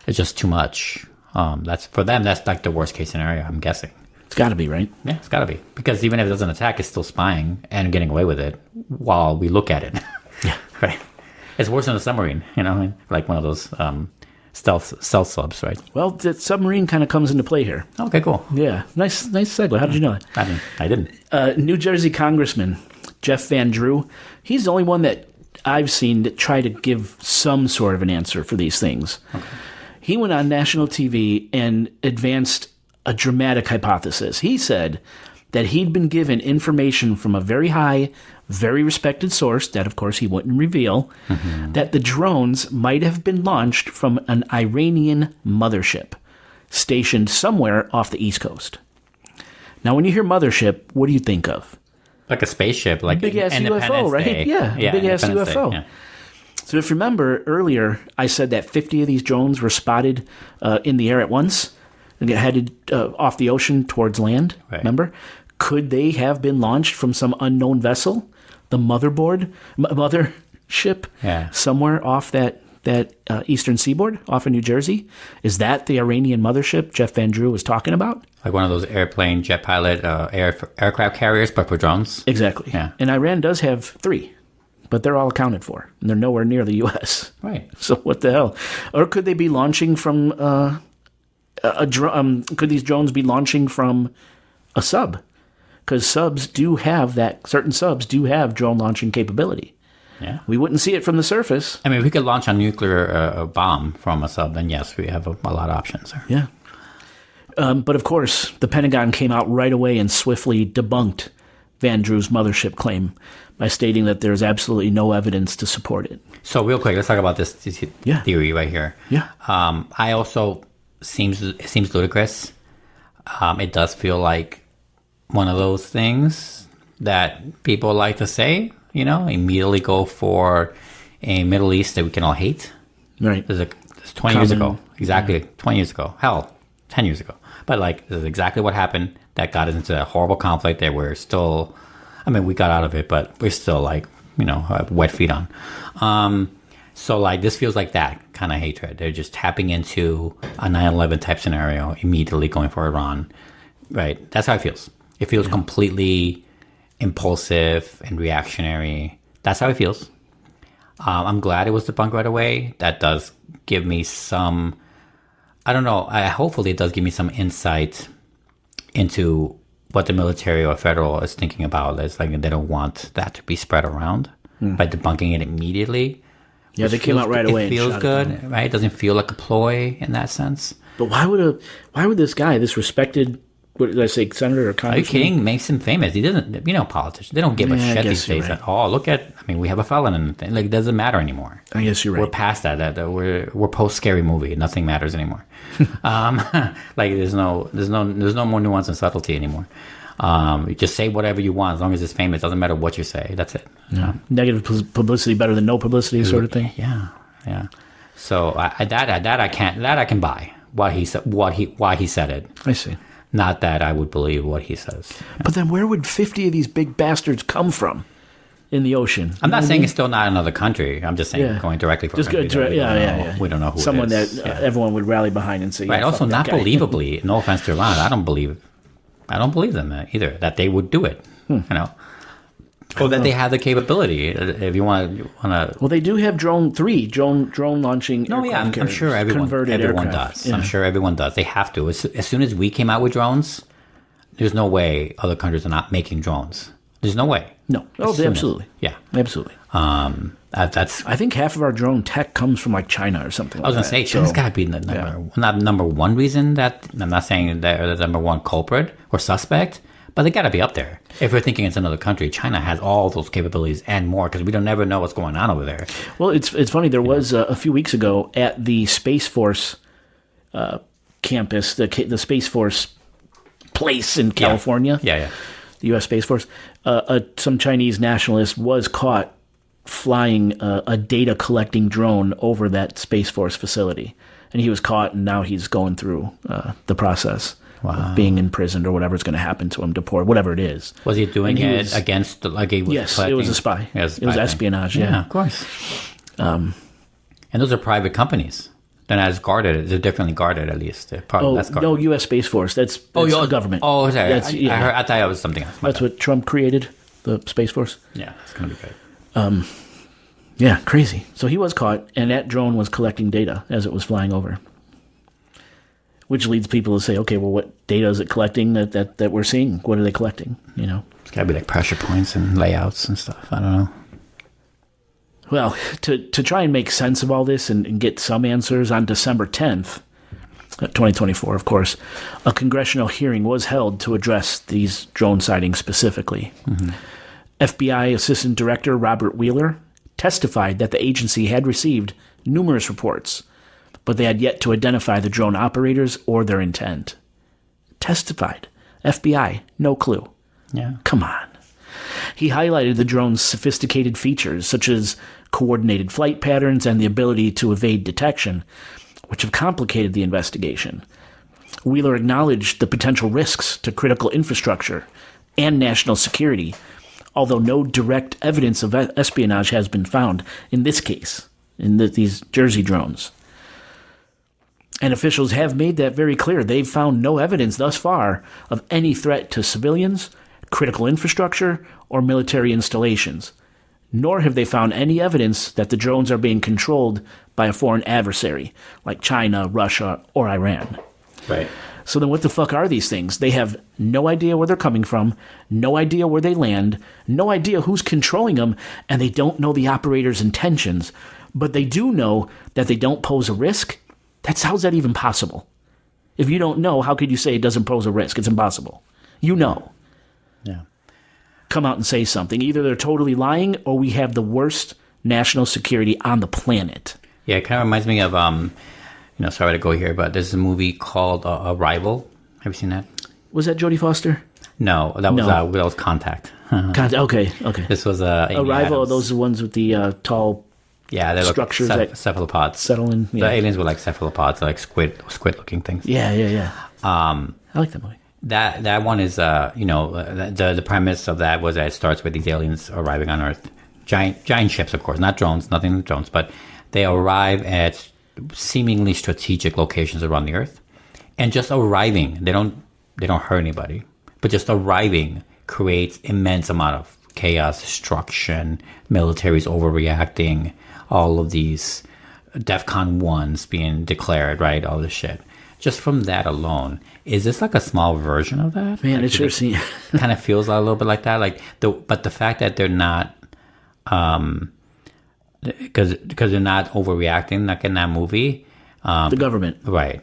It's just too much. That's for them. That's like the worst case scenario. I'm guessing. It's got to be, right? Yeah, it's got to be, because even if it doesn't attack, it's still spying and getting away with it while we look at it. Yeah, right. It's worse than a submarine. You know, what I mean? Like one of those stealth subs, right? Well, the submarine kind of comes into play here. Okay, cool. Yeah, nice segue. How did you know that? I didn't. New Jersey Congressman Jeff Van Drew, he's the only one that I've seen that try to give some sort of an answer for these things. Okay. He went on national TV and advanced a dramatic hypothesis. He said that he'd been given information from a very high, very respected source, that of course he wouldn't reveal, that the drones might have been launched from an Iranian mothership stationed somewhere off the East Coast. Now, when you hear mothership, what do you think of? Like a spaceship, like big-ass UFO, right? Day. Yeah, big-ass UFO. Yeah. So if you remember earlier, I said that 50 of these drones were spotted in the air at once and get headed off the ocean towards land. Right. Remember? Could they have been launched from some unknown vessel, the mothership, somewhere off that eastern seaboard, off of New Jersey? Is that the Iranian mothership Jeff Van Drew was talking about? Like one of those airplane, jet pilot, aircraft carriers, but for drones? Exactly. Yeah. And Iran does have 3. But they're all accounted for, and they're nowhere near the U.S. Right. So what the hell? Or could they be launching from could these drones be launching from a sub? Because subs do have that. Certain subs do have drone launching capability. Yeah. We wouldn't see it from the surface. I mean, if we could launch a nuclear bomb from a sub, then yes, we have a lot of options there. Yeah. But of course, the Pentagon came out right away and swiftly debunked Van Drew's mothership claim by stating that there's absolutely no evidence to support it. So real quick, let's talk about this theory right here. Yeah. I also, it seems ludicrous. It does feel like one of those things that people like to say, immediately go for a Middle East that we can all hate. Right. It's 20 years ago. Exactly. 20 years ago. Hell, 10 years ago. But this is exactly what happened that got us into that horrible conflict that we're still, we got out of it, but we're still have wet feet on. So this feels like that kind of hatred. They're just tapping into a 9/11 type scenario, immediately going for Iran. Right. That's how it feels. It feels completely impulsive and reactionary. That's how it feels. I'm glad it was debunked right away. That does give me some, I don't know, hopefully it does give me some insight into what the military or federal is thinking about. It's like they don't want that to be spread around by debunking it immediately. Yeah, they came out right away. It feels good, right? It doesn't feel like a ploy in that sense. But why would this guy, this respected, what did I say, senator or congressman? Are you kidding? Makes him famous. He doesn't, politicians, they don't give a shit these days at all. Look at, we have a felon in the thing. Like, it doesn't matter anymore. I guess you're right. We're past that. We're post-scary movie. Nothing matters anymore. There's no more nuance and subtlety anymore. You just say whatever you want as long as it's famous. It doesn't matter what you say. That's it. Yeah. Negative publicity better than no publicity, sort of thing. Yeah. So I can buy what he said. Why he said it. I see. Not that I would believe what he says. But then where would 50 of these big bastards come from in the ocean? I'm not saying it's still not another country. I'm just saying going directly from We don't know who someone it is. That everyone would rally behind and say, right. Also, not believably. No offense to Iran, I don't believe them either that they would do it. Or that they have the capability. If you want to. Well, they do have drone launching. No, yeah, I'm sure everyone does. Yeah. I'm sure everyone does. They have to. As soon as we came out with drones, there's no way other countries are not making drones. There's no way. No. Oh, absolutely. Absolutely. That's. I think half of our drone tech comes from China or something. I was going to say China's got to be the number one reason that I'm not saying they're the number one culprit or suspect. But they got to be up there. If we're thinking it's another country, China has all those capabilities and more because we don't never know what's going on over there. Well, it's funny. There was a few weeks ago at the Space Force campus, the Space Force place in California. Yeah. The U.S. Space Force. Some Chinese nationalist was caught flying a data collecting drone over that Space Force facility, and he was caught, and now he's going through the process. of being imprisoned or whatever's going to happen to him, deported, whatever it is. Was he doing it against, like, he was Yes, it was a spy. Yeah, it was espionage, yeah. Of course. And those are private companies. They're not as guarded. They're differently guarded, at least. They're probably less guarded. No, U.S. Space Force. That's the government. Oh, sorry. I thought it was something else. That's what Trump created, the Space Force. Yeah, it's going to be great. Yeah, crazy. So he was caught, and that drone was collecting data as it was flying over. Which leads people to say, okay, well, what data is it collecting that we're seeing? What are they collecting? You know? It's got to be like pressure points and layouts and stuff. I don't know. Well, to try and make sense of all this and get some answers, on December 10th, 2024, of course, a congressional hearing was held to address these drone sightings specifically. Mm-hmm. FBI Assistant Director Robert Wheeler testified that the agency had received numerous reports, but they had yet to identify the drone operators or their intent. Testified. FBI, no clue. Yeah. Come on. He highlighted the drone's sophisticated features, such as coordinated flight patterns and the ability to evade detection, which have complicated the investigation. Wheeler acknowledged the potential risks to critical infrastructure and national security, although no direct evidence of espionage has been found in this case, in these Jersey drones. And officials have made that very clear. They've found no evidence thus far of any threat to civilians, critical infrastructure, or military installations, nor have they found any evidence that the drones are being controlled by a foreign adversary, like China, Russia, or Iran. Right. So then what the fuck are these things? They have no idea where they're coming from, no idea where they land, no idea who's controlling them, and they don't know the operator's intentions. But they do know that they don't pose a risk. How's that even possible? If you don't know, how could you say it doesn't pose a risk? It's impossible. You know. Yeah. Come out and say something. Either they're totally lying or we have the worst national security on the planet. Yeah, it kind of reminds me of, sorry to go here, but there's a movie called Arrival. Have you seen that? Was that Jodie Foster? No, that was Contact. Okay. This was Arrival. Are those the ones with the tall they structures look like cephalopods. Settling. Yeah. The aliens were like cephalopods, like squid-looking things. Yeah. I like that movie. That one is, the premise of that was that it starts with these aliens arriving on Earth. Giant ships, of course, not drones, nothing with drones, but they arrive at seemingly strategic locations around the Earth. And just arriving, they don't hurt anybody, but just arriving creates immense amount of chaos, destruction, militaries overreacting, all of these DEFCON 1s being declared, right? All this shit. Just from that alone, is this like a small version of that? Man, like, it sure seems kind of feels a little bit like that. But the fact that they're not, because they're not overreacting, like in that movie. The government, right?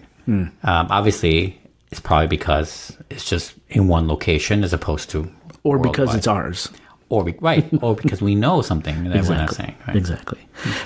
Obviously, it's probably because it's just in one location as opposed to, or because it's ours. Or because we know something that we're not saying. Right? Exactly.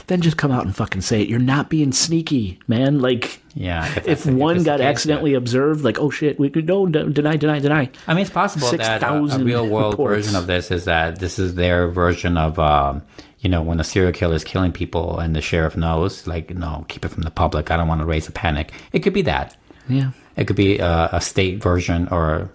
Then just come out and fucking say it. You're not being sneaky, man. Like, yeah. If one got accidentally observed, like, oh shit, we could deny. I mean, it's possible 6, that a real world version of this is that this is their version of, when a serial killer is killing people and the sheriff knows, like, no, keep it from the public. I don't want to raise a panic. It could be that. Yeah. It could be a state version or a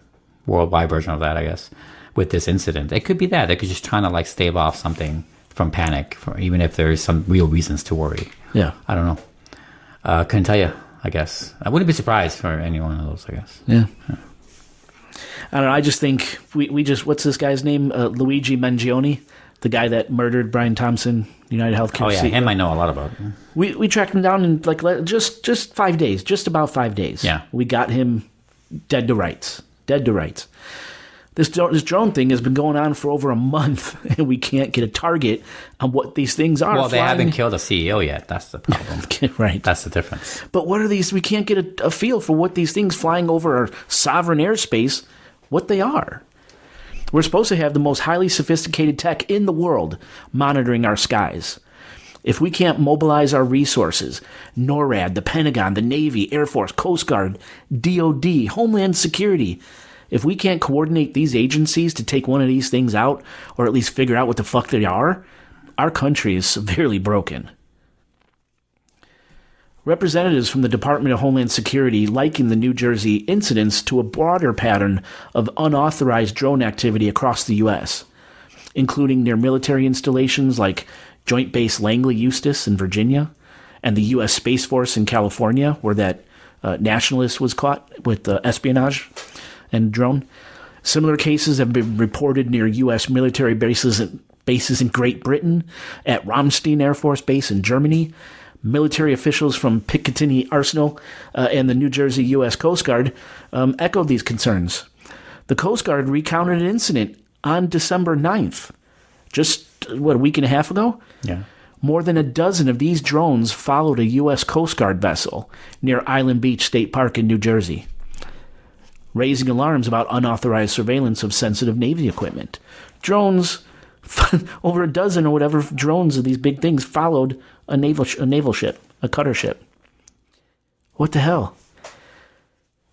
worldwide version of that, I guess. With this incident, it could be that they could just trying to like stave off something from panic, even if there is some real reasons to worry. Yeah, I don't know. Couldn't tell you. I guess I wouldn't be surprised for any one of those. I guess. Yeah. I don't know. I just think we just what's this guy's name? Luigi Mangione, the guy that murdered Brian Thompson, United Healthcare. Oh yeah, him I know a lot about. We tracked him down in like just 5 days, just about 5 days. Yeah, we got him dead to rights. This drone thing has been going on for over a month, and we can't get a target on what these things are. Well, they haven't killed a CEO yet. That's the problem. Right. That's the difference. But what are these? We can't get a feel for what these things flying over our sovereign airspace, what they are. We're supposed to have the most highly sophisticated tech in the world monitoring our skies. If we can't mobilize our resources, NORAD, the Pentagon, the Navy, Air Force, Coast Guard, DOD, Homeland Security, if we can't coordinate these agencies to take one of these things out, or at least figure out what the fuck they are, our country is severely broken. Representatives from the Department of Homeland Security liken the New Jersey incidents to a broader pattern of unauthorized drone activity across the U.S., including near military installations like Joint Base Langley Eustis in Virginia and the U.S. Space Force in California, where that nationalist was caught with espionage and drone. Similar cases have been reported near U.S. military bases in Great Britain, at Ramstein Air Force Base in Germany. Military officials from Picatinny Arsenal and the New Jersey U.S. Coast Guard echoed these concerns. The Coast Guard recounted an incident on December 9th, just, a week and a half ago? Yeah. More than a dozen of these drones followed a U.S. Coast Guard vessel near Island Beach State Park in New Jersey, raising alarms about unauthorized surveillance of sensitive Navy equipment. Drones, over a dozen or whatever drones of these big things followed a naval ship, a cutter ship. What the hell?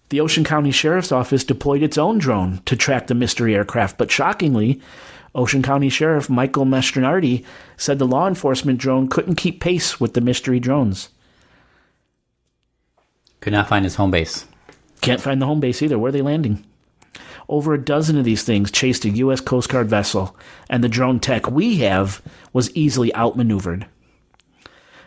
The Ocean County Sheriff's Office deployed its own drone to track the mystery aircraft, but shockingly, Ocean County Sheriff Michael Mastronardi said the law enforcement drone couldn't keep pace with the mystery drones. Could not find his home base. Can't find the home base either. Where are they landing? Over a dozen of these things chased a U.S. Coast Guard vessel, and the drone tech we have was easily outmaneuvered.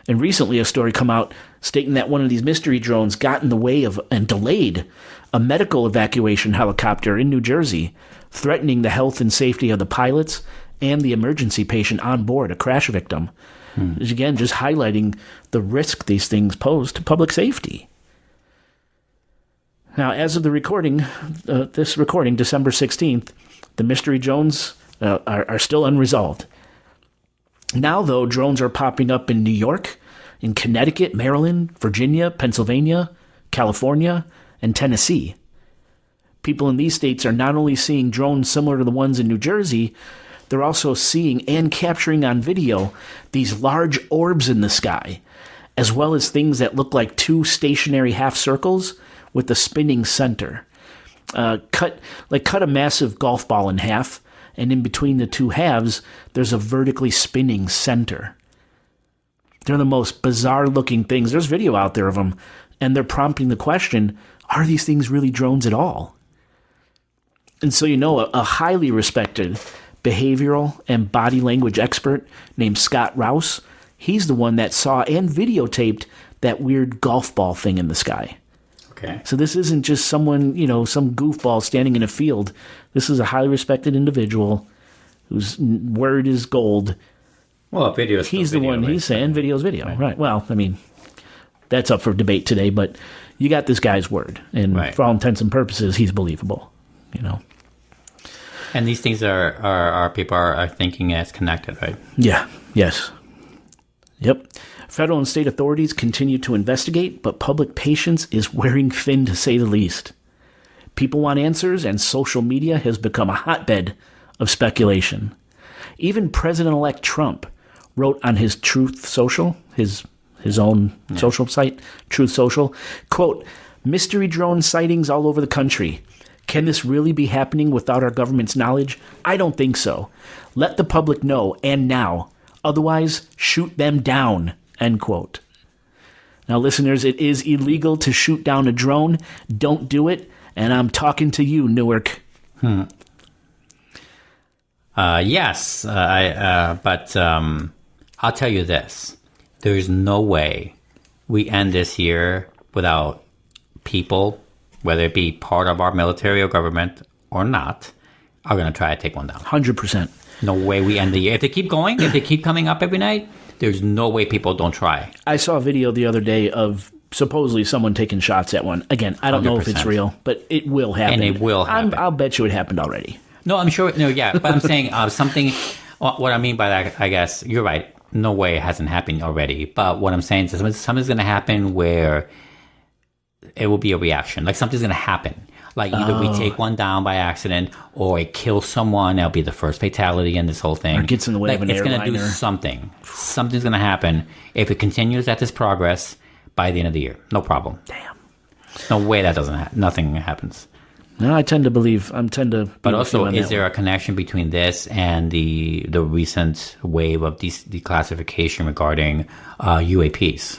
And recently a story come out stating that one of these mystery drones got in the way of and delayed a medical evacuation helicopter in New Jersey, threatening the health and safety of the pilots and the emergency patient on board, a crash victim. Again, just highlighting the risk these things pose to public safety. Now, as of the recording, this recording, December 16th, the mystery drones are still unresolved. Now, though, drones are popping up in New York, in Connecticut, Maryland, Virginia, Pennsylvania, California, and Tennessee. People in these states are not only seeing drones similar to the ones in New Jersey, they're also seeing and capturing on video these large orbs in the sky, as well as things that look like two stationary half circles with a spinning center. Cut a massive golf ball in half, and in between the two halves, there's a vertically spinning center. They're the most bizarre-looking things. There's video out there of them, and they're prompting the question, are these things really drones at all? And so, a highly respected behavioral and body language expert named Scott Rouse, he's the one that saw and videotaped that weird golf ball thing in the sky. Okay. So this isn't just someone, some goofball standing in a field. This is a highly respected individual whose word is gold. Well, video is He's the video, one, right? he's saying video's video. Right. Well, that's up for debate today, but you got this guy's word. And for all intents and purposes, he's believable, And these things are people are thinking as connected, right? Yeah. Yes. Yep. Federal and state authorities continue to investigate, but public patience is wearing thin, to say the least. People want answers, and social media has become a hotbed of speculation. Even President-elect Trump wrote on his Truth Social, his own social site, Truth Social, quote, "Mystery drone sightings all over the country. Can this really be happening without our government's knowledge? I don't think so. Let the public know, and now. Otherwise, shoot them down." End quote. Now, listeners, it is illegal to shoot down a drone. Don't do it. And I'm talking to you, Newark. Yes, but I'll tell you this. There's no way we end this year without people, whether it be part of our military or government or not, are going to try to take one down. 100%. No way we end the year. If they keep going, if they keep coming up every night, there's no way people don't try. I saw a video the other day of supposedly someone taking shots at one. Again, I don't know if it's real, but it will happen. And it will happen. I'll bet you it happened already. No, I'm sure. No, yeah, but I'm saying something. What I mean by that, I guess you're right. No way it hasn't happened already. But what I'm saying is something's going to happen where it will be a reaction. Like something's going to happen. Like either we take one down by accident, or it kills someone. That'll be the first fatality in this whole thing. Or gets in the way of an airliner. It's going to do something. Something's going to happen if it continues at this progress by the end of the year. No problem. Damn. No way that doesn't. Nothing happens. No, I tend to believe. But also, is there a connection between this and the recent wave of declassification regarding UAPs?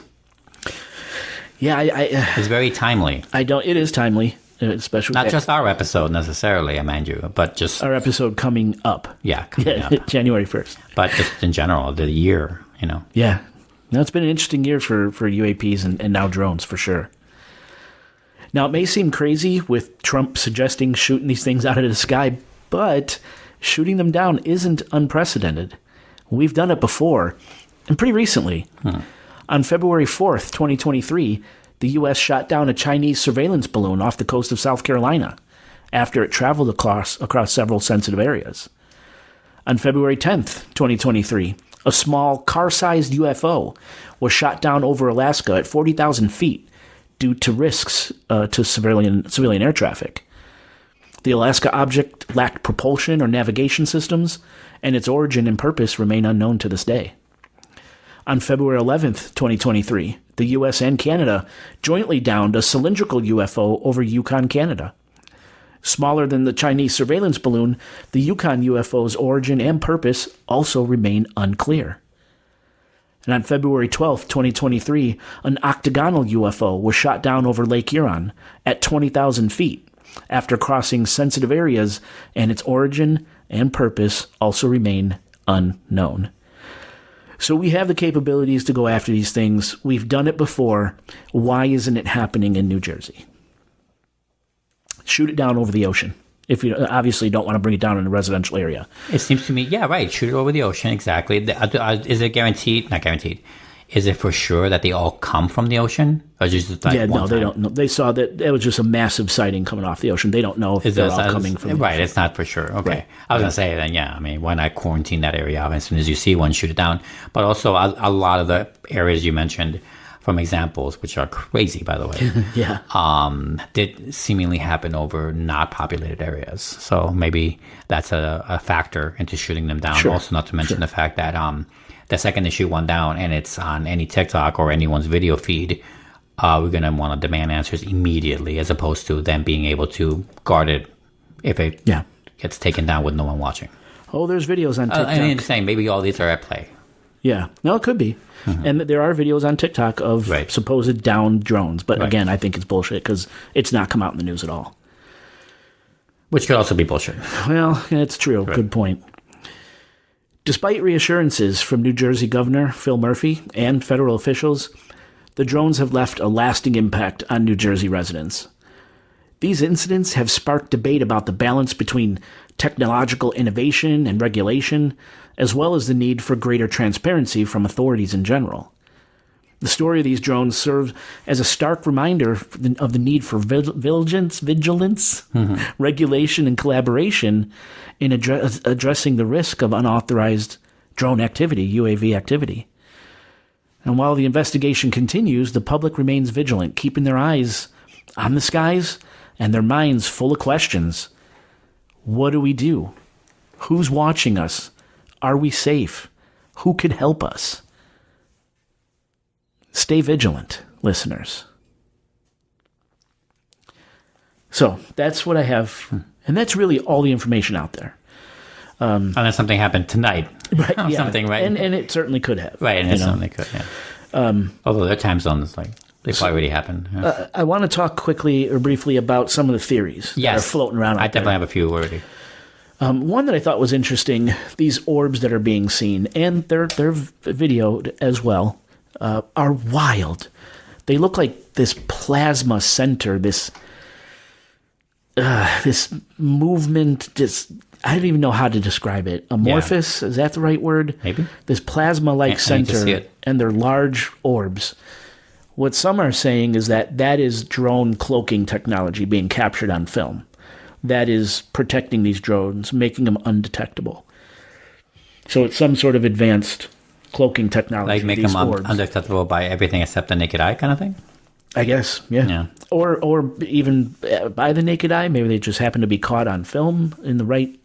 Yeah, It's very timely. It is timely, especially Not just our episode necessarily, mind you, but just our episode coming up. Yeah, coming up. January 1st. But just in general, the year, Yeah. No, it's been an interesting year for UAPs and now drones, for sure. Now, it may seem crazy with Trump suggesting shooting these things out of the sky, but shooting them down isn't unprecedented. We've done it before, and pretty recently. On February 4th, 2023, the U.S. shot down a Chinese surveillance balloon off the coast of South Carolina after it traveled across several sensitive areas. On February 10th, 2023, a small car-sized UFO was shot down over Alaska at 40,000 feet due to risks to civilian air traffic. The Alaska object lacked propulsion or navigation systems, and its origin and purpose remain unknown to this day. On February 11th, 2023, the U.S. and Canada jointly downed a cylindrical UFO over Yukon, Canada. Smaller than the Chinese surveillance balloon, the Yukon UFO's origin and purpose also remain unclear. And on February 12th, 2023, an octagonal UFO was shot down over Lake Huron at 20,000 feet after crossing sensitive areas, and its origin and purpose also remain unknown. So we have the capabilities to go after these things. We've done it before. Why isn't it happening in New Jersey? Shoot it down over the ocean. If you obviously don't want to bring it down in a residential area. It seems to me, yeah, right. Shoot it over the ocean, exactly. Is it guaranteed? Not guaranteed. Is it for sure that they all come from the ocean? Or just like they don't know. They saw that it was just a massive sighting coming off the ocean. They don't know if they're all coming from right. It's not for sure. Okay. Right. I was going to say then, yeah, I mean, why not quarantine that area out? As soon as you see one, shoot it down. But also a lot of the areas you mentioned from examples, which are crazy, by the way, yeah, did seemingly happen over not populated areas. So maybe that's a factor into shooting them down. Sure. Also, not to mention the fact that the second they shoot one down and it's on any TikTok or anyone's video feed, we're going to want to demand answers immediately, as opposed to them being able to guard it if it gets taken down with no one watching. Oh, there's videos on TikTok. I'm saying maybe all these are at play. Yeah. No, it could be. Mm-hmm. And there are videos on TikTok of supposed downed drones. But again, I think it's bullshit because it's not come out in the news at all. Which could also be bullshit. Well, it's true. Right. Good point. Despite reassurances from New Jersey Governor Phil Murphy and federal officials, the drones have left a lasting impact on New Jersey residents. These incidents have sparked debate about the balance between technological innovation and regulation, as well as the need for greater transparency from authorities in general. The story of these drones serves as a stark reminder of the need for vigilance, regulation, and collaboration in addressing the risk of unauthorized drone activity, UAV activity. And while the investigation continues, the public remains vigilant, keeping their eyes on the skies and their minds full of questions. What do we do? Who's watching us? Are we safe? Who could help us? Stay vigilant, listeners. So that's what I have. And that's really all the information out there. Unless something happened tonight. Right, yeah. Something, right? And it certainly could have. Right, and it certainly could, yeah. Although their time zone is like, they probably already happened. Yeah. I want to talk quickly or briefly about some of the theories that are floating around out there. I definitely have a few already. One that I thought was interesting, these orbs that are being seen, and they're videoed as well, are wild. They look like this plasma center, this movement, I don't even know how to describe it. Amorphous, is that the right word? Maybe. This plasma-like center, and they're large orbs. What some are saying is that is drone cloaking technology being captured on film. That is protecting these drones, making them undetectable. So it's some sort of advanced cloaking technology. Like make them undetectable by everything except the naked eye kind of thing? I guess, yeah. Or even by the naked eye. Maybe they just happen to be caught on film in the right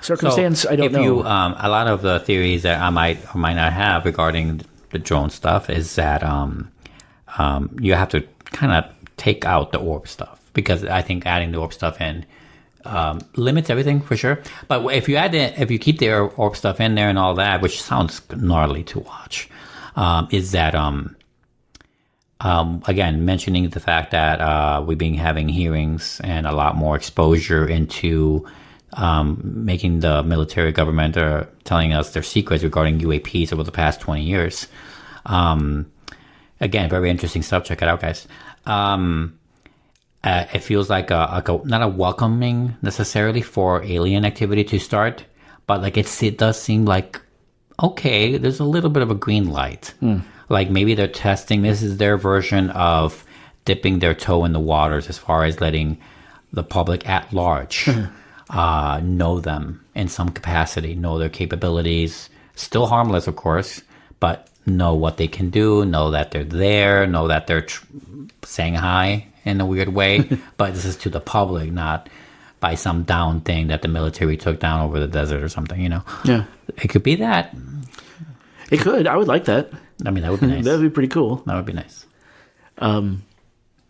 circumstance. I don't know. A lot of the theories that I might or might not have regarding the drone stuff is that you have to kind of take out the orb stuff. Because I think adding the orb stuff in limits everything for sure. But if you keep the orb stuff in there and all that, which sounds gnarly to watch, is that Again, mentioning the fact that we've been having hearings and a lot more exposure into making the military government telling us their secrets regarding UAPs over the past 20 years. Again, very interesting stuff. Check it out, guys. It feels like not a welcoming necessarily for alien activity to start, but like it does seem like, okay, there's a little bit of a green light. Like maybe they're testing, this is their version of dipping their toe in the waters as far as letting the public at large know them in some capacity, know their capabilities. Still harmless, of course, but know what they can do, know that they're there, know that they're saying hi in a weird way. But this is to the public, not by some down thing that the military took down over the desert or something, you know? Yeah. It could be that. It could. I would like that. I mean, that would be nice. That would be pretty cool. That would be nice. So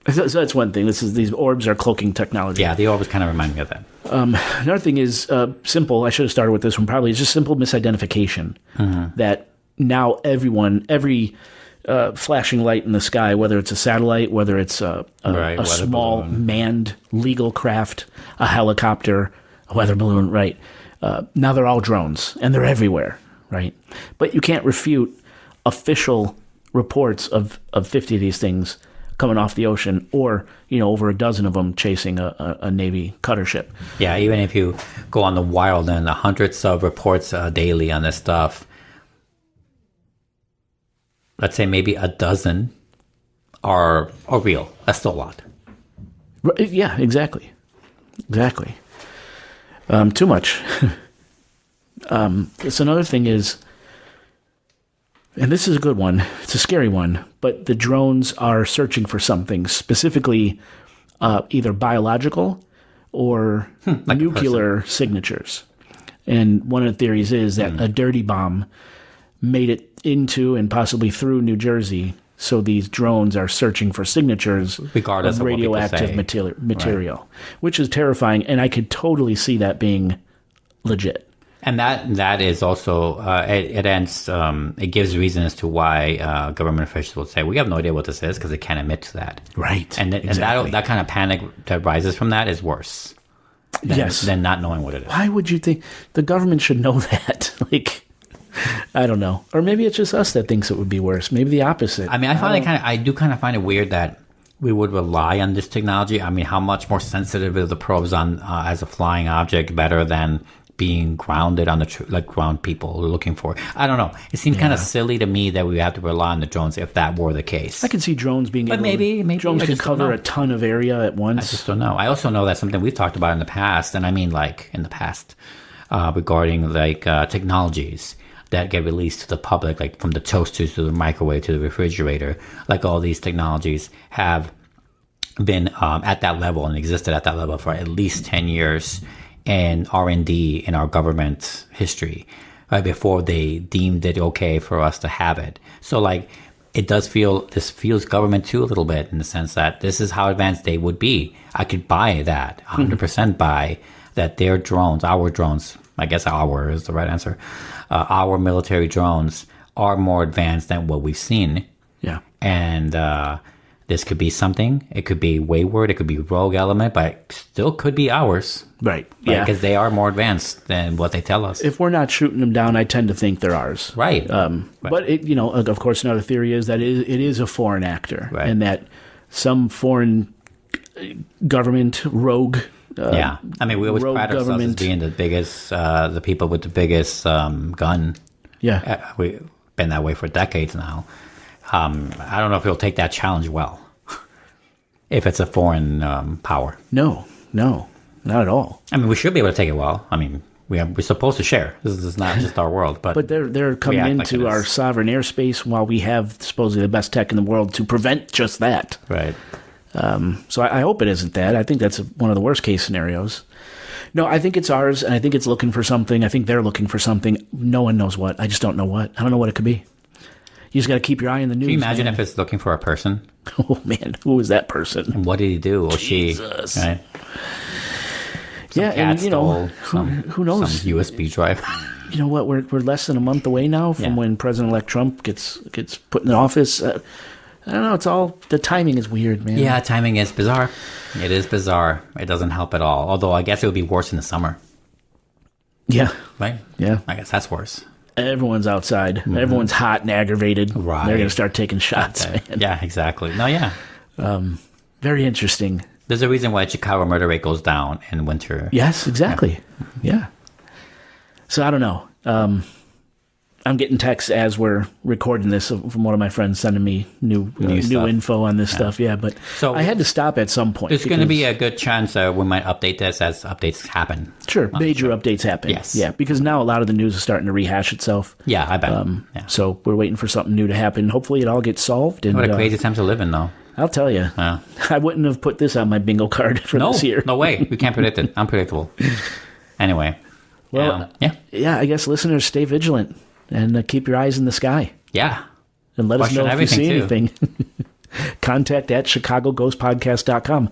that's one thing. These orbs are cloaking technology. Yeah, the orbs kind of remind me of that. Another thing is simple. I should have started with this one probably. It's just simple misidentification. That now every flashing light in the sky, whether it's a satellite, whether it's a small balloon, manned legal craft, a helicopter, a weather balloon, right? Now they're all drones, and they're everywhere, right? But you can't refute official reports of 50 of these things coming off the ocean, or over a dozen of them chasing a Navy cutter ship. Yeah, even if you go on the wild and the hundreds of reports daily on this stuff, let's say maybe a dozen are real. That's still a lot. Yeah, exactly. Too much. It's another thing is, and this is a good one, it's a scary one, but the drones are searching for something, specifically either biological or like nuclear signatures. And one of the theories is that a dirty bomb made it into and possibly through New Jersey, so these drones are searching for signatures regardless of radioactive material, right, which is terrifying, and I could totally see that being legit. And that is also it gives reason as to why government officials will say we have no idea what this is because they can't admit to that. Right. And that kind of panic that rises from that is worse than not knowing what it is. Why would you think the government should know that? I don't know. Or maybe it's just us that thinks it would be worse. Maybe the opposite. I mean, I do kind of find it weird that we would rely on this technology. I mean, how much more sensitive are the probes on as a flying object better than being grounded on the ground people looking for? I don't know. It seems kind of silly to me that we have to rely on the drones if that were the case. I could see drones being but maybe drones can cover a ton of area at once. I just don't know. I also know that's something we've talked about in the past, and I mean in the past regarding technologies that get released to the public, like from the toasters to the microwave to the refrigerator. Like all these technologies have been at that level and existed at that level for at least 10 years in R&D in our government history, right before they deemed it okay for us to have it. So this feels government too a little bit in the sense that this is how advanced they would be. I could buy that, 100% buy that their drones, our drones, I guess our is the right answer, our military drones are more advanced than what we've seen. Yeah. And this could be something. It could be wayward. It could be rogue element, but it still could be ours. Right. Yeah. Because they are more advanced than what they tell us. If we're not shooting them down, I tend to think they're ours. Right. Right. But, of course, another theory is that it is a foreign actor. Right. And that some foreign government rogue... yeah. I mean, we always pride ourselves as being the biggest, the people with the biggest gun. Yeah. We've been that way for decades now. I don't know if he'll take that challenge well, if it's a foreign power. No, not at all. I mean, we should be able to take it well. I mean, we're supposed to share. This is not just our world, but they're coming into our sovereign airspace while we have supposedly the best tech in the world to prevent just that. Right. So I hope it isn't that. I think that's one of the worst case scenarios. No, I think it's ours, and I think it's looking for something. I think they're looking for something. No one knows what. I just don't know what. I don't know what it could be. You just got to keep your eye on the news. Can you imagine if it's looking for a person? Oh, man. Who is that person? And what did he do? Or Jesus. she? Right? Yeah, and, who knows? Some USB drive. You know what? We're less than a month away now from when President-elect Trump gets put in office. I don't know. It's all the timing is weird, man. Yeah, timing is bizarre. It is bizarre. It doesn't help at all. Although I guess it would be worse in the summer. Yeah. Right? Yeah. I guess that's worse. Everyone's outside. Mm-hmm. Everyone's hot and aggravated. Right. They're going to start taking shots, man. Yeah, exactly. No, yeah. Very interesting. There's a reason why Chicago murder rate goes down in winter. Yes, exactly. Yeah. So I don't know. I'm getting texts as we're recording this from one of my friends sending me new info on this stuff. Yeah, but so I had to stop at some point. There's going to be a good chance that we might update this as updates happen. Sure, major updates happen. Yes. Yeah, because now a lot of the news is starting to rehash itself. Yeah, I bet. So we're waiting for something new to happen. Hopefully it all gets solved. And, what a crazy time to live in, though. I'll tell you. I wouldn't have put this on my bingo card for this year. No way. We can't predict it. Unpredictable. Anyway. Well, yeah, I guess listeners, stay vigilant. And keep your eyes in the sky. Yeah. And let us know if you see anything. Contact at chicagoghostpodcast.com.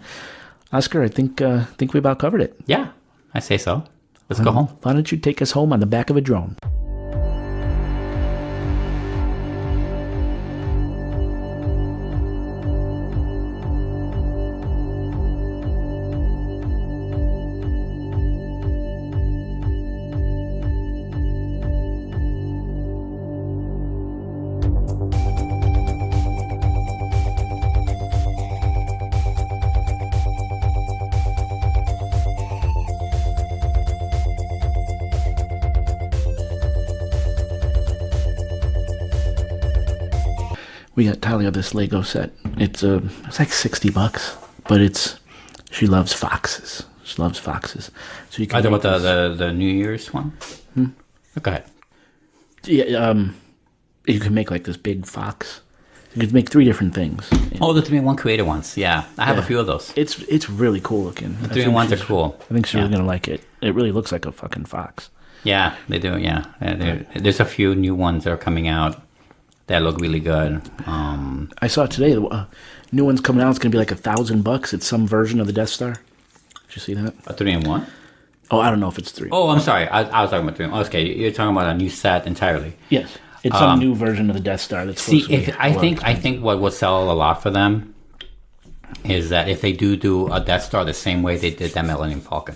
Oscar, I think we about covered it. Yeah, I say so. Let's go home. Why don't you take us home on the back of a drone? We got Talia this Lego set. It's like $60, but she loves foxes. She loves foxes. So you can. About the New Year's one. Go ahead. Yeah, you can make like this big fox. You could make 3 different things. Oh, the 3-in-1 creative ones. Yeah, I have a few of those. It's really cool looking. The 3-in-1s are cool. I think she's really gonna like it. It really looks like a fucking fox. Yeah, they do. Yeah, there's a few new ones that are coming out that look really good. I saw today the new one's coming out. It's gonna be like $1,000. It's some version of the Death Star. Did you see that? A 3-in-1? Oh, I don't know if it's 3. Oh, I'm sorry. I was talking about 3-in-1. Okay, you're talking about a new set entirely. Yes, it's some new version of the Death Star. That's I think what will sell a lot for them is that if they do a Death Star the same way they did that Millennium Falcon.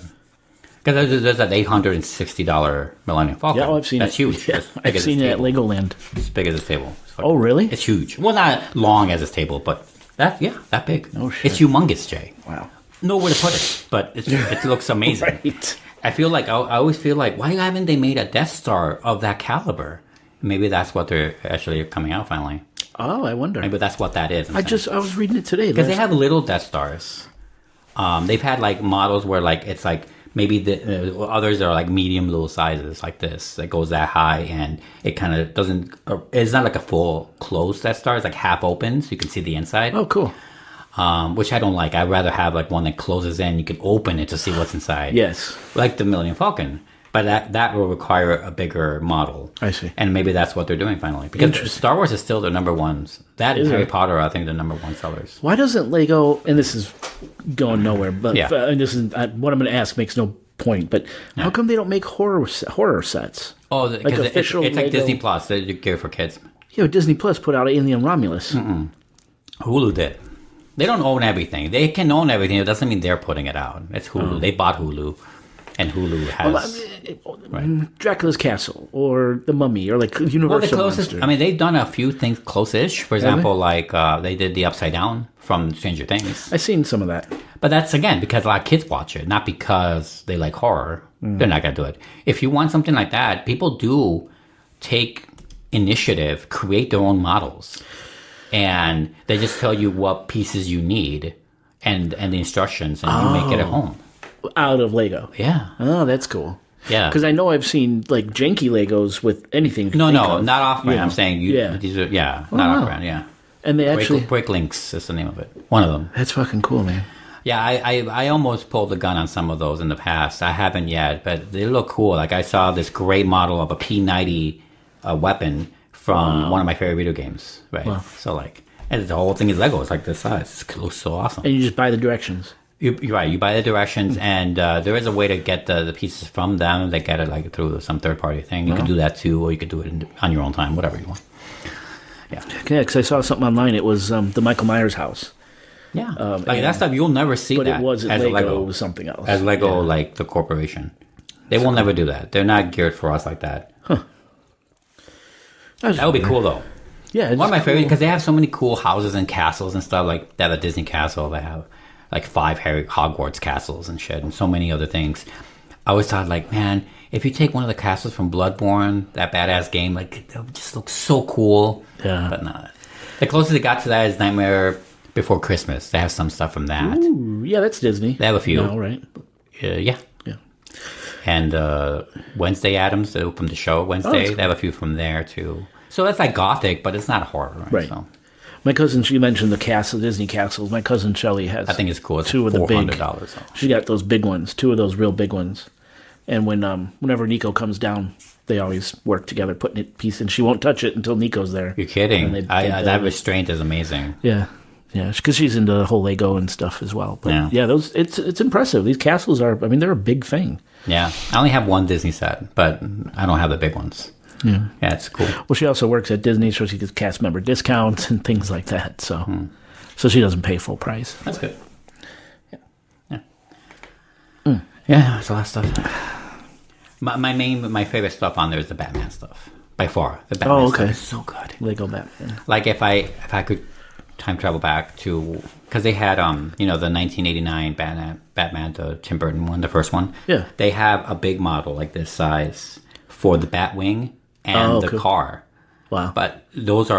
Because there's that $860 Millennium Falcon. Yeah, I've seen That's it. Huge. Yeah, I've seen it at Legoland. It's big as this table. Oh, really? It's huge. Well, not long as this table, but that big. Oh, shit. It's humongous, Jay. Wow. Nowhere to put it, but it looks amazing. Right. I feel like I always feel like, why haven't they made a Death Star of that caliber? Maybe that's what they're actually coming out finally. Oh, I wonder. Maybe that's what that is. I was reading it today because they have little Death Stars. They've had like models where like it's like maybe the others are like medium little sizes like this that goes that high, and it kind of doesn't. It's not like a full closed Death Star. It's like half open, so you can see the inside. Oh, cool. Which I don't like. I'd rather have like one that closes in. You can open it to see what's inside. Yes, like the Millennium Falcon. But that will require a bigger model. I see. And maybe that's what they're doing finally. Because Star Wars is still their number ones. That and Harry Potter, I think, the number one sellers. Why doesn't Lego, and this is going nowhere, but and this is what I'm going to ask makes no point, but how come they don't make horror sets? Oh, like official it's like Lego... Disney Plus. They're geared for kids. Yeah, Disney Plus put out Alien Romulus. Hulu did. They don't own everything. They can own everything. It doesn't mean they're putting it out. It's Hulu. They bought Hulu. And Hulu has Dracula's Castle or The Mummy or like Universal Monsters. I mean, they've done a few things close-ish. For example, like they did the Upside Down from Stranger Things. I've seen some of that. But that's, again, because a lot of kids watch it, not because they like horror. They're not going to do it. If you want something like that, people do take initiative, create their own models. And they just tell you what pieces you need and the instructions, and you make it at home. Out of Lego. Yeah. Oh, that's cool. Yeah. Because I know I've seen like janky Legos with anything. No, not off-brand. I'm saying these are, not off-brand, yeah. And they actually... Breaklinks is the name of it. One of them. That's fucking cool, man. Yeah, I almost pulled the gun on some of those in the past. I haven't yet, but they look cool. Like I saw this great model of a P90 weapon from one of my favorite video games. Right. Wow. So like, and the whole thing is Lego. It's like this size. It looks so awesome. And you just buy the directions. You're right. You buy the directions, and there is a way to get the pieces from them. They get it like through some third party thing. You can do that too, or you could do it on your own time, whatever you want. Yeah. Yeah, because I saw something online. It was the Michael Myers house. Yeah. Like that stuff, you'll never see But that. it wasn't as Lego, Lego. it was something else. As Lego, like the corporation. They will never do that. They're not geared for us like that. That would be cool, though. Yeah. One of my favorite, because they have so many cool houses and castles and stuff. Like, they have a Disney castle. They have, like, 5 Hogwarts castles and shit, and so many other things. I always thought, like, man, if you take one of the castles from Bloodborne, that badass game, like, that would just look so cool. Yeah. But no. The closest it got to that is Nightmare Before Christmas. They have some stuff from that. Ooh, yeah, that's Disney. They have a few. No, right? Yeah. Yeah. And Wednesday Addams, from the show Wednesday, cool. they have a few from there, too. So it's like gothic, but it's not horror. Right. So. My cousin, she mentioned the castle, Disney castles. My cousin Shelley has. I think it's cool. It's two of the big. $400. So. She got those big ones, 2 of those real big ones. And whenever Nico comes down, they always work together, putting it piece, and she won't touch it until Nico's there. You're kidding. They That restraint is amazing. Yeah, because she's into the whole Lego and stuff as well. But those it's impressive. These castles are. I mean, they're a big thing. Yeah, I only have one Disney set, but I don't have the big ones. Yeah, it's cool. Well, she also works at Disney, so she gets cast member discounts and things like that. So, so she doesn't pay full price. That's good. Yeah, there's a lot of stuff. My favorite stuff on there is the Batman stuff by far. The Batman stuff is so good. Lego Batman. Like if I could time travel back to, because they had the 1989 Batman, the Tim Burton one, the first one. Yeah. They have a big model like this size for the Batwing and the car. Wow. But those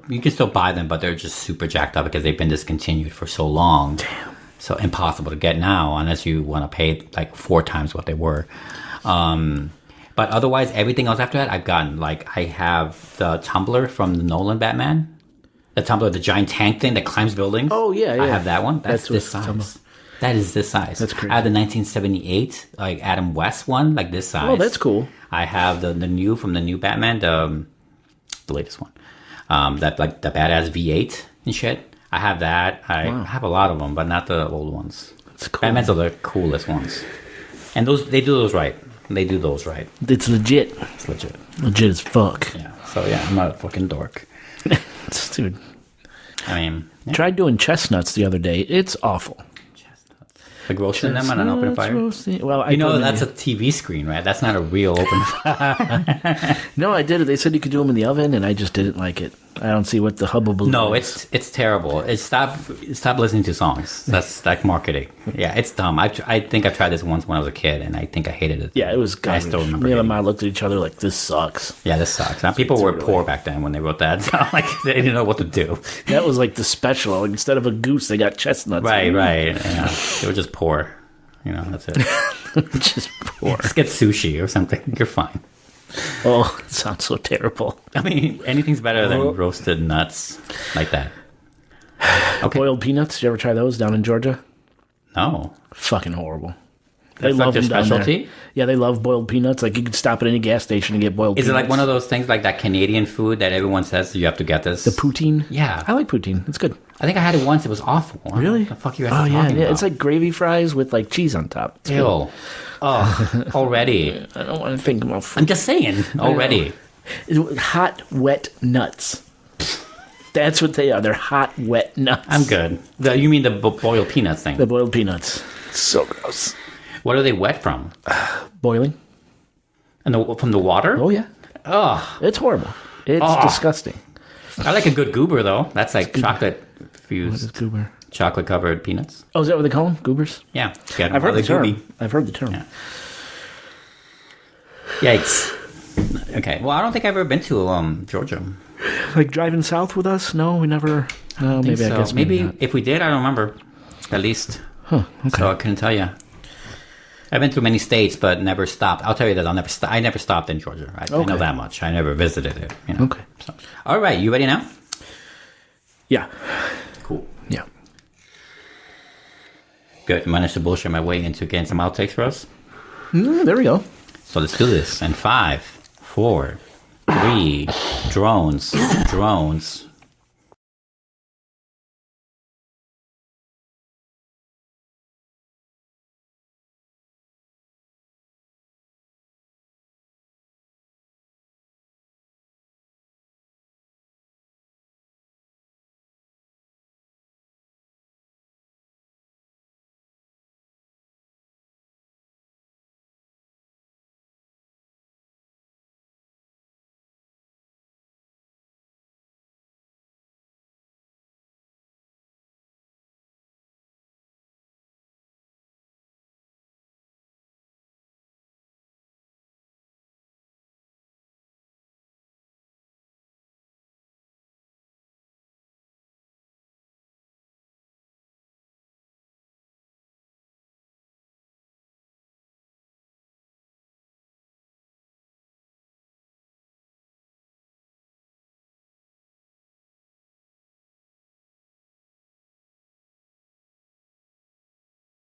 you can still buy them, but they're just super jacked up because they've been discontinued for so long. Damn. So impossible to get now unless you want to pay like 4 times what they were. But otherwise, everything else after that, I've gotten. Like, I have the tumbler from the Nolan Batman. The tumbler, the giant tank thing that climbs buildings. Oh, yeah. I have that one. That's this size. Tumbler. That is this size. That's crazy. I have the 1978, like, Adam West one, like this size. Oh, that's cool. I have the new, from the new Batman, the latest one. That, like, the badass V8 and shit. I have that. I have a lot of them, but not the old ones. That's cool. Batman's are the coolest ones. And they do those right. They do those right. It's legit. It's legit. Legit as fuck. Yeah. So, yeah, I'm not a fucking dork. Dude. I mean... Yeah. Tried doing chestnuts the other day. It's awful. Like roasting them on an open fire? Well, that's a TV screen, right? That's not a real open fire. No, I did it. They said you could do them in the oven, and I just didn't like it. I don't see what the hubbub No, is. it's terrible. Stop listening to songs. That's like marketing. Yeah, it's dumb. I think I tried this once when I was a kid, and I think I hated it. Yeah, it was garbage. I still remember Me and hating my mom looked at each other like, this sucks. Yeah, this sucks. Now, people were poor back then when they wrote that. So, like, they didn't know what to do. That was like the special. Like, instead of a goose, they got chestnuts. Right. Yeah. They were just poor. That's it. Just poor. Just get sushi or something. You're fine. Oh, it sounds so terrible. I mean, anything's better than roasted nuts like that. Okay. Boiled peanuts. Did you ever try those down in Georgia? No. Fucking horrible. They love their specialty? Yeah, they love boiled peanuts. Like, you could stop at any gas station and get boiled peanuts. Is it like one of those things like that Canadian food that everyone says you have to get this? The poutine? Yeah. I like poutine. It's good. I think I had it once. It was awful. Really? What the fuck you guys talking about? It's like gravy fries with like cheese on top. It's Ew. good. Oh, already. I don't want to think about food. I'm just saying, already. Hot, wet nuts. That's what they are. They're hot, wet nuts. I'm good. You mean the boiled peanuts thing? The boiled peanuts. So gross. What are they wet from? Boiling. And from the water? Oh, yeah. Oh. It's horrible. It's disgusting. I like a good goober, though. That's like chocolate What fused. is goober? Chocolate covered peanuts. Oh, is that what they call them? Goobers? Yeah. I've heard the term. I've heard the term. Yeah. Yikes. Okay. Well, I don't think I've ever been to Georgia. Like driving south with us? No, we never. Maybe so. I guess maybe not. if we did, I don't remember. At least. Huh. Okay. So I couldn't tell you. I've been through many states, but never stopped. I'll tell you that I never stopped in Georgia. I know that much. I never visited it. Okay. So. All right. You ready now? Yeah. Cool. Yeah. Good. I managed to bullshit my way into getting some outtakes for us. There we go. So let's do this. And 5, 4, 3, drones,